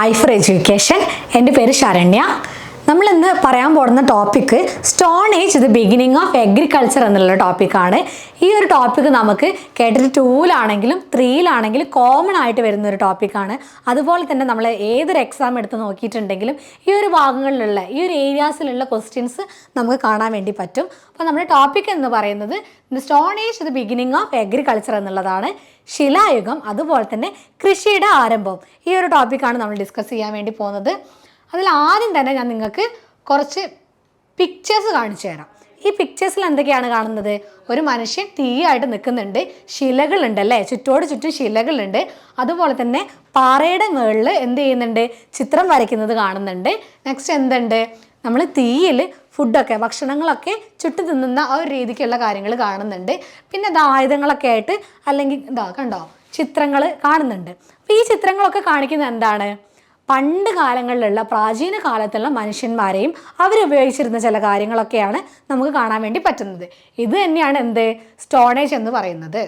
I for education. എൻ്റെ പേര് ശരണ്യ. നമ്മളിന്ന് പറയാൻ പോകുന്ന topic stone age the beginning of agriculture എന്നുള്ള ടോപ്പിക്കാണ്. ഈ ഒരു ടോപ്പിക്ക് നമുക്ക് കേട്ടിട്ട് 2-ലാണെങ്കിലും 3-ലാണെങ്കിലും കോമൺ ആയിട്ട് വരുന്ന ഒരു ടോപ്പിക്കാണ്. അതുപോലെ തന്നെ നമ്മൾ ഏതൊരു എക്സാം എടുത്ത് നോക്കിയിട്ടുണ്ടെങ്കിലും ഈ ഒരു ഭാഗങ്ങളിലുള്ള ഈ ഒരു ഏരിയാസിലുള്ള ക്വസ്റ്റ്യൻസ് നമുക്ക് കാണാൻ വേണ്ടി പറ്റും. അപ്പോൾ നമ്മുടെ ടോപ്പിക് എന്ന് പറയുന്നത് the stone age the beginning of agriculture എന്നുള്ളതാണ്. ശിലായുഗം, അതുപോലെ തന്നെ കൃഷിയുടെ ആരംഭം, ഈ ഒരു ടോപ്പിക്കാണ് നമ്മൾ ഡിസ്കസ് ചെയ്യാൻ വേണ്ടി പോകുന്നത്. അതിൽ ആദ്യം തന്നെ ഞാൻ നിങ്ങൾക്ക് കുറച്ച് പിക്ചേഴ്സ് കാണിച്ചു തരാം. ഈ പിക്ചേഴ്സിൽ എന്തൊക്കെയാണ് കാണുന്നത്? ഒരു മനുഷ്യൻ തീയായിട്ട് നിൽക്കുന്നുണ്ട്, ശിലകളുണ്ട് അല്ലേ, ചുറ്റോട് ചുറ്റും ശിലകളുണ്ട്. അതുപോലെ തന്നെ പാറയുടെ മുകളിൽ എന്ത് ചെയ്യുന്നുണ്ട്, ചിത്രം വരയ്ക്കുന്നത് കാണുന്നുണ്ട്. നെക്സ്റ്റ് എന്തുണ്ട്, നമ്മൾ തീയിൽ ഫുഡൊക്കെ ഭക്ഷണങ്ങളൊക്കെ ചുട്ടു തിന്നുന്ന ആ ഒരു രീതിക്കുള്ള കാര്യങ്ങൾ കാണുന്നുണ്ട്. പിന്നെ ഇത് ആയുധങ്ങളൊക്കെ ആയിട്ട് അല്ലെങ്കിൽ ഇതാ കണ്ടോ ചിത്രങ്ങൾ കാണുന്നുണ്ട്. അപ്പോൾ ഈ ചിത്രങ്ങളൊക്കെ കാണിക്കുന്നത് എന്താണ്, പണ്ട് കാലങ്ങളിലുള്ള പ്രാചീന കാലത്തുള്ള മനുഷ്യന്മാരെയും അവരുപയോഗിച്ചിരുന്ന ചില കാര്യങ്ങളൊക്കെയാണ് നമുക്ക് കാണാൻ വേണ്ടി പറ്റുന്നത്. ഇത് തന്നെയാണ് എന്ത് സ്റ്റോൺ ഏജ് എന്ന് പറയുന്നത്.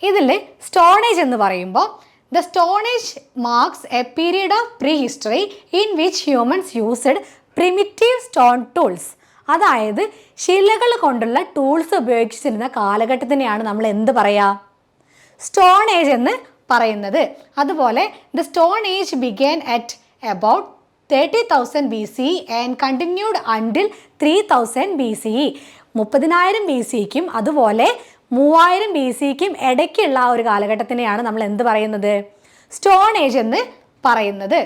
ഇതിൽ സ്റ്റോൺ ഏജ് എന്ന് പറയുമ്പോൾ the stone age marks A period of pre history in which humans used primitive stone tools. അതായത് ശിലകൾ കൊണ്ടുള്ള ടൂൾസ് ഉപയോഗിച്ചിരുന്ന കാലഘട്ടത്തിനെയാണ് നമ്മൾ എന്ത് പറയുക, സ്റ്റോൺ ഏജ് എന്ന് പറയുന്നത്. അതുപോലെ the stone age began at about 30,000 BC and continued until 3000 BCE. 30,000 BCക്കും അതുപോലെ 3000 BCക്കും ഇടയ്ക്കുള്ള ആ ഒരു കാലഘട്ടത്തിനെയാണ് നമ്മൾ എന്ത് പറയുന്നത്, സ്റ്റോൺ ഏജ് എന്ന് പറയുന്നത്.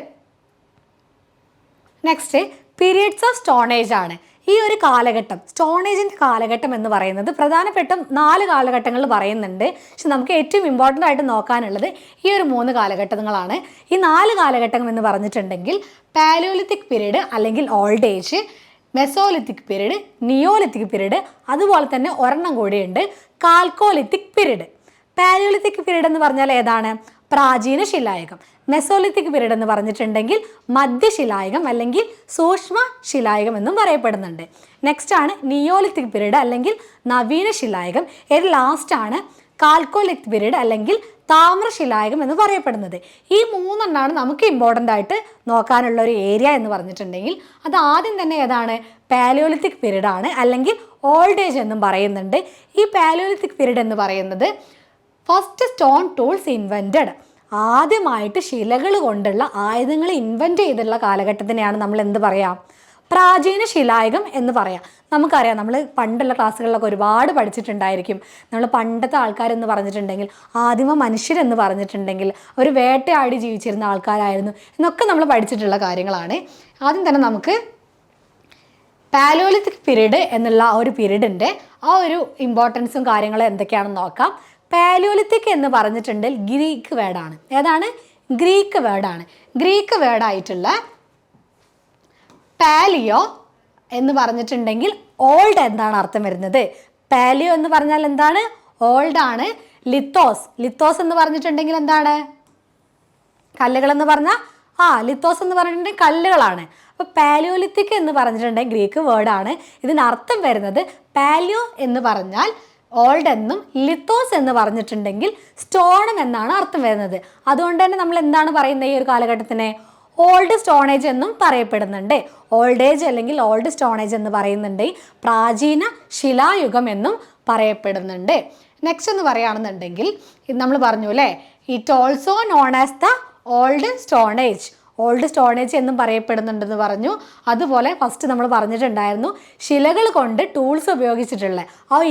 Next periods of stone age ആണ്. ഈ ഒരു കാലഘട്ടം, സ്റ്റോൺ ഏജിൻ്റെ കാലഘട്ടം എന്ന് പറയുന്നത് പ്രധാനപ്പെട്ട 4 കാലഘട്ടങ്ങൾ പറയുന്നുണ്ട്. പക്ഷെ നമുക്ക് ഏറ്റവും ഇമ്പോർട്ടൻ്റ് ആയിട്ട് നോക്കാനുള്ളത് ഈ ഒരു 3 കാലഘട്ടങ്ങളാണ്. ഈ 4 കാലഘട്ടം എന്ന് പറഞ്ഞിട്ടുണ്ടെങ്കിൽ പാലിയോലിത്തിക് പീരീഡ് അല്ലെങ്കിൽ old age, Mesolithic period, Neolithic period, അതുപോലെ തന്നെ ഒരെണ്ണം കൂടിയുണ്ട് കാൽക്കോലിത്തിക് പീരീഡ്. പാലിയോലിത്തിക് പീരീഡ് എന്ന് പറഞ്ഞാൽ ഏതാണ്, പ്രാചീന ശിലായുഗം. മെസോലിത്തിക് പീരീഡ് എന്ന് പറഞ്ഞിട്ടുണ്ടെങ്കിൽ മധ്യശിലായുഗം അല്ലെങ്കിൽ സൂക്ഷ്മ ശിലായുഗം എന്നും പറയപ്പെടുന്നുണ്ട്. നെക്സ്റ്റ് ആണ് നിയോലിത്തിക് പീരീഡ് അല്ലെങ്കിൽ നവീന ശിലായുഗം. ഇത് ലാസ്റ്റ് ആണ് കാൽക്കോലിത്തിക് പീരീഡ് അല്ലെങ്കിൽ താമ്രശിലായുഗം എന്ന് പറയപ്പെടുന്നത്. ഈ 3 നമുക്ക് ഇമ്പോർട്ടൻ്റ് ആയിട്ട് നോക്കാനുള്ള ഒരു ഏരിയ എന്ന് പറഞ്ഞിട്ടുണ്ടെങ്കിൽ അത് ആദ്യം തന്നെ ഏതാണ്, പാലിയോലിത്തിക് പീരീഡ് ആണ് അല്ലെങ്കിൽ ഓൾഡ് ഏജ് എന്നും പറയുന്നുണ്ട്. ഈ പാലിയോലിത്തിക് പീരീഡ് എന്ന് പറയുന്നത് ഫസ്റ്റ് സ്റ്റോൺ ടൂൾസ് ഇൻവെൻറ്റഡ്, ആദ്യമായിട്ട് ശിലകൾ കൊണ്ടുള്ള ആയുധങ്ങൾ ഇൻവെൻറ്റ് ചെയ്തിട്ടുള്ള കാലഘട്ടത്തിനെയാണ് നമ്മൾ എന്ത് പറയാം, പ്രാചീന ശിലായുഗം എന്ന് പറയാം. നമുക്കറിയാം, നമ്മൾ പണ്ടുള്ള ക്ലാസ്സുകളിലൊക്കെ ഒരുപാട് പഠിച്ചിട്ടുണ്ടായിരിക്കും. നമ്മൾ പണ്ടത്തെ ആൾക്കാരെന്ന് പറഞ്ഞിട്ടുണ്ടെങ്കിൽ, ആദിമ മനുഷ്യരെന്ന് പറഞ്ഞിട്ടുണ്ടെങ്കിൽ ഒരു വേട്ടയാടി ജീവിച്ചിരുന്ന ആൾക്കാരായിരുന്നു എന്നൊക്കെ നമ്മൾ പഠിച്ചിട്ടുള്ള കാര്യങ്ങളാണ്. ആദ്യം തന്നെ നമുക്ക് പാലിയോലിത്തിക് പീരീഡ് എന്നുള്ള ആ ഒരു പീരീഡിൻ്റെ ആ ഒരു ഇമ്പോർട്ടൻസും കാര്യങ്ങളും എന്തൊക്കെയാണെന്ന് നോക്കാം. പാലിയോലിത്തിക് എന്ന് പറഞ്ഞിട്ടുണ്ടെങ്കിൽ ഗ്രീക്ക് വേർഡാണ്. ഏതാണ്, ഗ്രീക്ക് വേർഡാണ്. ഗ്രീക്ക് വേർഡായിട്ടുള്ള പാലിയോ എന്ന് പറഞ്ഞിട്ടുണ്ടെങ്കിൽ ഓൾഡ് എന്താണ് അർത്ഥം വരുന്നത്, പാലിയോ എന്ന് പറഞ്ഞാൽ എന്താണ്, ഓൾഡ് ആണ്. ലിത്തോസ്, ലിത്തോസ് എന്ന് പറഞ്ഞിട്ടുണ്ടെങ്കിൽ എന്താണ്, കല്ലുകൾ എന്ന് പറഞ്ഞാൽ ലിത്തോസ് എന്ന് പറഞ്ഞിട്ടുണ്ടെങ്കിൽ കല്ലുകളാണ്. അപ്പോൾ പാലിയോലിത്തിക് എന്ന് പറഞ്ഞിട്ടുണ്ടെങ്കിൽ ഗ്രീക്ക് വേർഡാണ്. ഇതിനർത്ഥം വരുന്നത് പാലിയോ എന്ന് പറഞ്ഞാൽ ഓൾഡ് എന്നും ലിത്തോസ് എന്ന് പറഞ്ഞിട്ടുണ്ടെങ്കിൽ സ്റ്റോണും എന്നാണ് അർത്ഥം വരുന്നത്. അതുകൊണ്ട് തന്നെ നമ്മൾ എന്താണ് പറയുന്നത്, ഈ ഒരു കാലഘട്ടത്തിനെ ഓൾഡ് സ്റ്റോൺ ഏജ് എന്നും പറയപ്പെടുന്നുണ്ട്. ഓൾഡ് ഏജ് അല്ലെങ്കിൽ ഓൾഡ് സ്റ്റോൺ ഏജ് എന്ന് പറയുന്നുണ്ട്. പ്രാചീന ശിലായുഗം എന്നും പറയപ്പെടുന്നുണ്ട്. നെക്സ്റ്റ് എന്ന് പറയുകയാണെന്നുണ്ടെങ്കിൽ ഇത് നമ്മൾ പറഞ്ഞു അല്ലേ, it also known as the old stone age, old stone age എന്നും പറയപ്പെടുന്നുണ്ടെന്ന് പറഞ്ഞു. അതുപോലെ ഫസ്റ്റ് നമ്മൾ പറഞ്ഞിട്ടുണ്ടായിരുന്നു ശിലകൾ കൊണ്ട് ടൂൾസ് ഉപയോഗിച്ചിട്ടുള്ള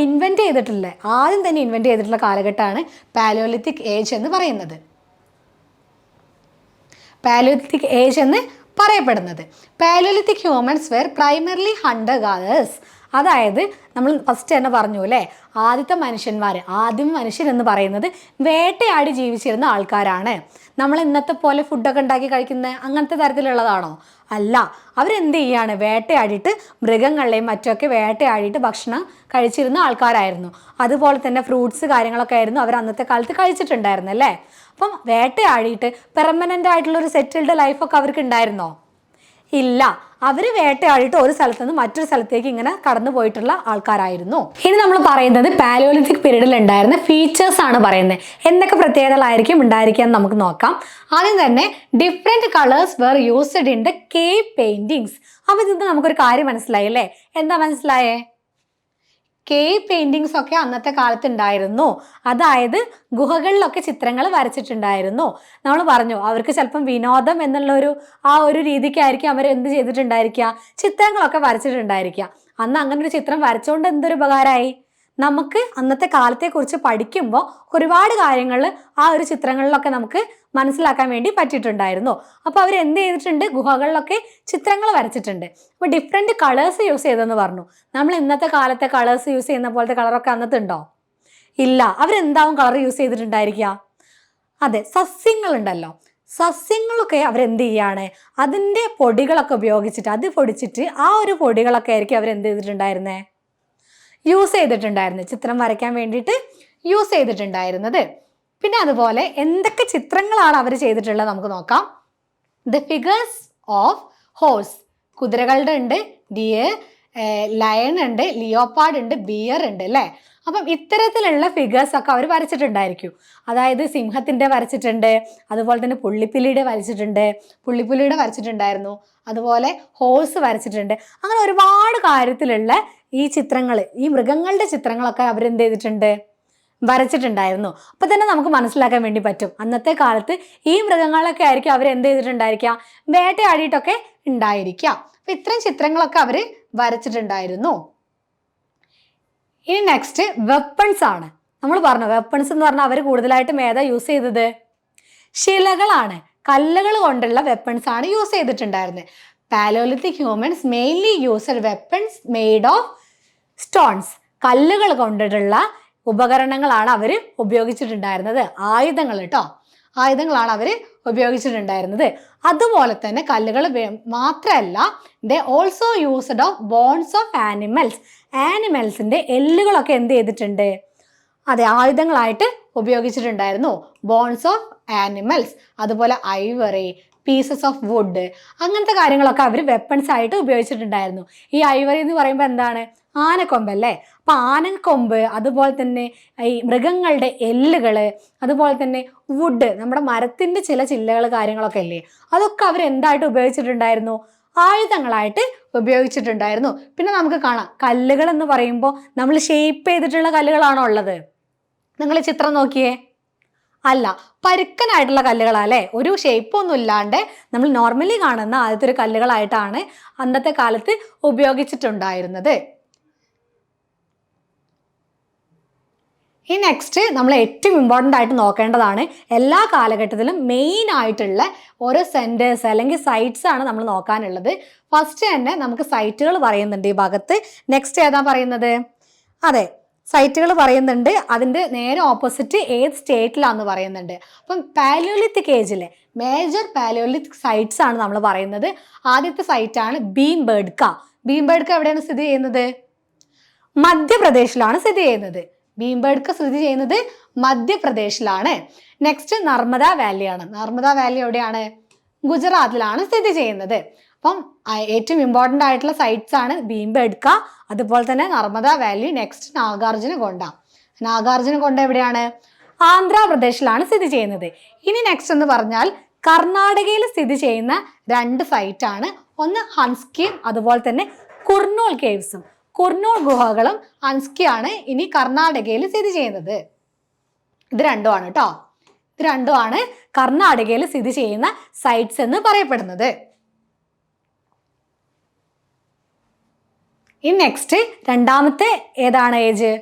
ഇൻവെൻറ്റ് ചെയ്തിട്ടുള്ള ആദ്യം തന്നെ ഇൻവെൻറ്റ് ചെയ്തിട്ടുള്ള കാലഘട്ടമാണ് പാലിയോലിത്തിക് ഏജ് എന്ന് പറയുന്നത്, പാലിയോലിത്തിക് ഏജ് എന്ന് പറയപ്പെടുന്നത്. Paleolithic humans were primarily hunter gatherers. അതായത് നമ്മൾ ഫസ്റ്റ് തന്നെ പറഞ്ഞു അല്ലേ, ആദ്യത്തെ മനുഷ്യന്മാർ, ആദ്യം മനുഷ്യൻ എന്ന് പറയുന്നത് വേട്ടയാടി ജീവിച്ചിരുന്ന ആൾക്കാരാണ്. നമ്മൾ ഇന്നത്തെ പോലെ ഫുഡൊക്കെ ഉണ്ടാക്കി കഴിക്കുന്ന അങ്ങനത്തെ തരത്തിലുള്ളതാണോ, അല്ല. അവരെന്ത് ചെയ്യാണ്, വേട്ടയാടിയിട്ട് മൃഗങ്ങളെയും മറ്റൊക്കെ വേട്ടയാടിയിട്ട് ഭക്ഷണം കഴിച്ചിരുന്ന ആൾക്കാരായിരുന്നു. അതുപോലെ തന്നെ ഫ്രൂട്ട്സ് കാര്യങ്ങളൊക്കെ ആയിരുന്നു അവർ അന്നത്തെ കാലത്ത് കഴിച്ചിട്ടുണ്ടായിരുന്നു അല്ലേ. അപ്പം വേട്ടയാടിയിട്ട് പെർമനൻ്റ് ആയിട്ടുള്ളൊരു സെറ്റിൽഡ് ലൈഫൊക്കെ അവർക്ക് ഉണ്ടായിരുന്നോ, ഇല്ല, അവര് വേട്ടയാടിയിട്ട് ഒരു സ്ഥലത്ത് നിന്ന് മറ്റൊരു സ്ഥലത്തേക്ക് ഇങ്ങനെ കടന്നു പോയിട്ടുള്ള ആൾക്കാരായിരുന്നു. ഇനി നമ്മൾ പറയുന്നത് പാലിയോലിത്തിക് പീരീഡിൽ ഉണ്ടായിരുന്ന ഫീച്ചേഴ്സ് ആണ് പറയുന്നത്. എന്തൊക്കെ പ്രത്യേകതകളായിരിക്കും ഉണ്ടായിരിക്കുക എന്ന് നമുക്ക് നോക്കാം. ആദ്യം തന്നെ different colours were used in the cave paintings. അപ്പൊ ഇത് നമുക്കൊരു കാര്യം മനസ്സിലായി അല്ലേ? എന്താ മനസ്സിലായേ? കേവ് പെയിന്റിങ്സ് ഒക്കെ അന്നത്തെ കാലത്ത് ഉണ്ടായിരുന്നു. അതായത് ഗുഹകളിലൊക്കെ ചിത്രങ്ങൾ വരച്ചിട്ടുണ്ടായിരുന്നു. നമ്മൾ പറഞ്ഞു അവർക്ക് ചിലപ്പം വിനോദം എന്നുള്ള ആ ഒരു രീതിക്കായിരിക്കും അവർ എന്ത് ചെയ്തിട്ടുണ്ടായിരിക്കുക, ചിത്രങ്ങളൊക്കെ വരച്ചിട്ടുണ്ടായിരിക്കുക. അന്ന് അങ്ങനെ ഒരു ചിത്രം വരച്ചുകൊണ്ട് എന്തൊരു ഉപകാരമായി? നമുക്ക് അന്നത്തെ കാലത്തെക്കുറിച്ച് പഠിക്കുമ്പോൾ ഒരുപാട് കാര്യങ്ങൾ ആ ഒരു ചിത്രങ്ങളിലൊക്കെ നമുക്ക് മനസ്സിലാക്കാൻ വേണ്ടി പറ്റിയിട്ടുണ്ടായിരുന്നു. അപ്പോൾ അവർ എന്ത് ചെയ്തിട്ടുണ്ട്? ഗുഹകളിലൊക്കെ ചിത്രങ്ങൾ വരച്ചിട്ടുണ്ട്. അപ്പോൾ ഡിഫറെൻറ്റ് കളേഴ്സ് യൂസ് ചെയ്തെന്ന് പറഞ്ഞു. നമ്മൾ ഇന്നത്തെ കാലത്തെ കളേഴ്സ് യൂസ് ചെയ്യുന്ന പോലത്തെ കളറൊക്കെ അന്നത്തെ ഉണ്ടോ? ഇല്ല. അവരെന്താവും കളർ യൂസ് ചെയ്തിട്ടുണ്ടായിരിക്കുക? അതെ, സസ്യങ്ങളുണ്ടല്ലോ, സസ്യങ്ങളൊക്കെ അവരെന്ത് ചെയ്യാണ്? അതിൻ്റെ പൊടികളൊക്കെ ഉപയോഗിച്ചിട്ട് അത് പൊടിച്ചിട്ട് ആ ഒരു പൊടികളൊക്കെ ആയിരിക്കും അവരെന്ത് ചെയ്തിട്ടുണ്ടായിരുന്നേ? യൂസ് ചെയ്തിട്ടുണ്ടായിരുന്നത്, ചിത്രം വരയ്ക്കാൻ വേണ്ടിയിട്ട് യൂസ് ചെയ്തിട്ടുണ്ടായിരുന്നത്. പിന്നെ അതുപോലെ എന്തൊക്കെ ചിത്രങ്ങളാണ് അവർ ചെയ്തിട്ടുള്ളത് നമുക്ക് നോക്കാം. ദ ഫിഗേഴ്സ് ഓഫ് ഹോഴ്സ്, കുതിരകളുടെ ഉണ്ട്, ഡിയർ, ലയൺ ഉണ്ട്, ലിയോപ്പാർഡ് ഉണ്ട്, ബിയർ ഉണ്ട് അല്ലേ? അപ്പം ഇത്തരത്തിലുള്ള ഫിഗേഴ്സ് ഒക്കെ അവർ വരച്ചിട്ടുണ്ടായിരിക്കും. അതായത് സിംഹത്തിൻ്റെ വരച്ചിട്ടുണ്ട്, അതുപോലെ തന്നെ പുള്ളിപ്പുലിയുടെ വരച്ചിട്ടുണ്ടായിരുന്നു, അതുപോലെ ഹോഴ്സ് വരച്ചിട്ടുണ്ട്. അങ്ങനെ ഒരുപാട് കാര്യത്തിലുള്ള ഈ ചിത്രങ്ങൾ, ഈ മൃഗങ്ങളുടെ ചിത്രങ്ങളൊക്കെ അവരെന്ത് ചെയ്തിട്ടുണ്ട്? വരച്ചിട്ടുണ്ടായിരുന്നു. അപ്പം തന്നെ നമുക്ക് മനസ്സിലാക്കാൻ വേണ്ടി പറ്റും അന്നത്തെ കാലത്ത് ഈ മൃഗങ്ങളൊക്കെ ആയിരിക്കും അവരെന്ത് ചെയ്തിട്ടുണ്ടായിരിക്കുക? വേട്ടയാടിയിട്ടൊക്കെ ഉണ്ടായിരിക്കുക. അപ്പം ഇത്രയും ചിത്രങ്ങളൊക്കെ അവർ വരച്ചിട്ടുണ്ടായിരുന്നു. ഇനി നെക്സ്റ്റ് വെപ്പൺസ് ആണ്. നമ്മൾ പറഞ്ഞു വെപ്പൺസ് എന്ന് പറഞ്ഞാൽ അവർ കൂടുതലായിട്ടും ഏതാ യൂസ് ചെയ്തത്? ശിലകളാണ്, കല്ലുകൾ കൊണ്ടുള്ള വെപ്പൺസ് ആണ് യൂസ് ചെയ്തിട്ടുണ്ടായിരുന്നത്. Paleolithic humans mainly used weapons made of stones. കല്ലുകൾ കൊണ്ടിട്ടുള്ള ഉപകരണങ്ങളാണ് അവർ ഉപയോഗിച്ചിട്ടുണ്ടായിരുന്നത്. ആയുധങ്ങൾ കേട്ടോ, ആയുധങ്ങളാണ് അവർ ഉപയോഗിച്ചിട്ടുണ്ടായിരുന്നത്. അതുപോലെ തന്നെ കല്ലുകൾ മാത്രമല്ല, they also used of bones of animals. ആനിമൽസിൻ്റെ എല്ലുകളൊക്കെ എന്ത് ചെയ്തിട്ടുണ്ട്? അതെ, ആയുധങ്ങളായിട്ട് ഉപയോഗിച്ചിട്ടുണ്ടായിരുന്നു. ബോൺസ് ഓഫ് ആനിമൽസ്, അതുപോലെ ഐവറി, പീസസ് ഓഫ് വുഡ്, അങ്ങനത്തെ കാര്യങ്ങളൊക്കെ അവർ വെപ്പൺസ് ആയിട്ട് ഉപയോഗിച്ചിട്ടുണ്ടായിരുന്നു. ഈ ഐവറി എന്ന് പറയുമ്പോൾ എന്താണ്? ആനക്കൊമ്പ് അല്ലേ? അപ്പം ആനക്കൊമ്പ്, അതുപോലെ തന്നെ ഈ മൃഗങ്ങളുടെ എല്ലുകൾ, അതുപോലെ തന്നെ വുഡ്, നമ്മുടെ മരത്തിൻ്റെ ചില ചില്ലകൾ കാര്യങ്ങളൊക്കെ അല്ലേ, അതൊക്കെ അവർ എന്തായിട്ട് ഉപയോഗിച്ചിട്ടുണ്ടായിരുന്നു? ആയുധങ്ങളായിട്ട് ഉപയോഗിച്ചിട്ടുണ്ടായിരുന്നു. പിന്നെ നമുക്ക് കാണാം കല്ലുകൾ എന്ന് പറയുമ്പോൾ നമ്മൾ ഷേപ്പ് ചെയ്തിട്ടുള്ള കല്ലുകളാണോ ഉള്ളത്? നിങ്ങൾ ചിത്രം നോക്കിയേ, അല്ല, പരുക്കനായിട്ടുള്ള കല്ലുകളല്ലേ, ഒരു ഷേപ്പൊന്നും ഇല്ലാണ്ട് നമ്മൾ നോർമലി കാണുന്ന ആദ്യത്തെ ഒരു കല്ലുകളായിട്ടാണ് അന്നത്തെ കാലത്ത് ഉപയോഗിച്ചിട്ടുണ്ടായിരുന്നത്. ഈ നെക്സ്റ്റ് നമ്മൾ ഏറ്റവും ഇമ്പോർട്ടൻ്റ് ആയിട്ട് നോക്കേണ്ടതാണ്. എല്ലാ കാലഘട്ടത്തിലും മെയിൻ ആയിട്ടുള്ള ഓരോ സെൻറ്റേഴ്സ് അല്ലെങ്കിൽ സൈറ്റ്സ് ആണ് നമ്മൾ നോക്കാനുള്ളത്. ഫസ്റ്റ് തന്നെ നമുക്ക് സൈറ്റുകൾ പറയുന്നുണ്ട് ഈ ഭാഗത്ത്. നെക്സ്റ്റ് ഏതാ പറയുന്നത്? അതെ, സൈറ്റുകൾ പറയുന്നുണ്ട്. അതിൻ്റെ നേരെ ഓപ്പോസിറ്റ് ഏത് സ്റ്റേറ്റിലാണെന്ന് പറയുന്നുണ്ട്. അപ്പം പാലിയോലിത്തിക് ഏജിലെ മേജർ പാലിയോലിത്തിക് സൈറ്റ്സ് ആണ് നമ്മൾ പറയുന്നത്. ആദ്യത്തെ സൈറ്റാണ് ഭീംബേഡ്ക. ഭീംബേഡ്ക എവിടെയാണ് സ്ഥിതി ചെയ്യുന്നത്? മധ്യപ്രദേശിലാണ് സ്ഥിതി ചെയ്യുന്നത്. ഭീംബേഡ്ക സ്ഥിതി ചെയ്യുന്നത് മധ്യപ്രദേശിലാണ്. നെക്സ്റ്റ് നർമ്മദ വാലിയാണ്. നർമ്മദ വാലി എവിടെയാണ്? ഗുജറാത്തിലാണ് സ്ഥിതി ചെയ്യുന്നത്. അപ്പം ഏറ്റവും ഇമ്പോർട്ടൻ്റ് ആയിട്ടുള്ള സൈറ്റ്സ് ആണ് ഭീംബേഡ്ക, അതുപോലെ തന്നെ നർമ്മദ വാലി. നെക്സ്റ്റ് നാഗാർജുനകൊണ്ട. നാഗാർജുനകൊണ്ട എവിടെയാണ്? ആന്ധ്രാപ്രദേശിലാണ് സ്ഥിതി ചെയ്യുന്നത്. ഇനി നെക്സ്റ്റ് എന്ന് പറഞ്ഞാൽ കർണാടകയിൽ സ്ഥിതി ചെയ്യുന്ന രണ്ട് സൈറ്റാണ്. ഒന്ന് ഹൻസ്കിയും അതുപോലെ തന്നെ കുർണൂൽ കേവ്സും. കുർണൂൽ ഗുഹകളും ഹൻസ്കിയാണ് ഇനി കർണാടകയിൽ സ്ഥിതി ചെയ്യുന്നത്. ഇത് രണ്ടുമാണ് കേട്ടോ. ഇത് രണ്ടുമാണ് കർണാടകയിൽ സ്ഥിതി ചെയ്യുന്ന സൈറ്റ്സ് എന്ന് പറയപ്പെടുന്നത്. ഇനി നെക്സ്റ്റ് രണ്ടാമത്തെ ഏതാണ് ഏജ്?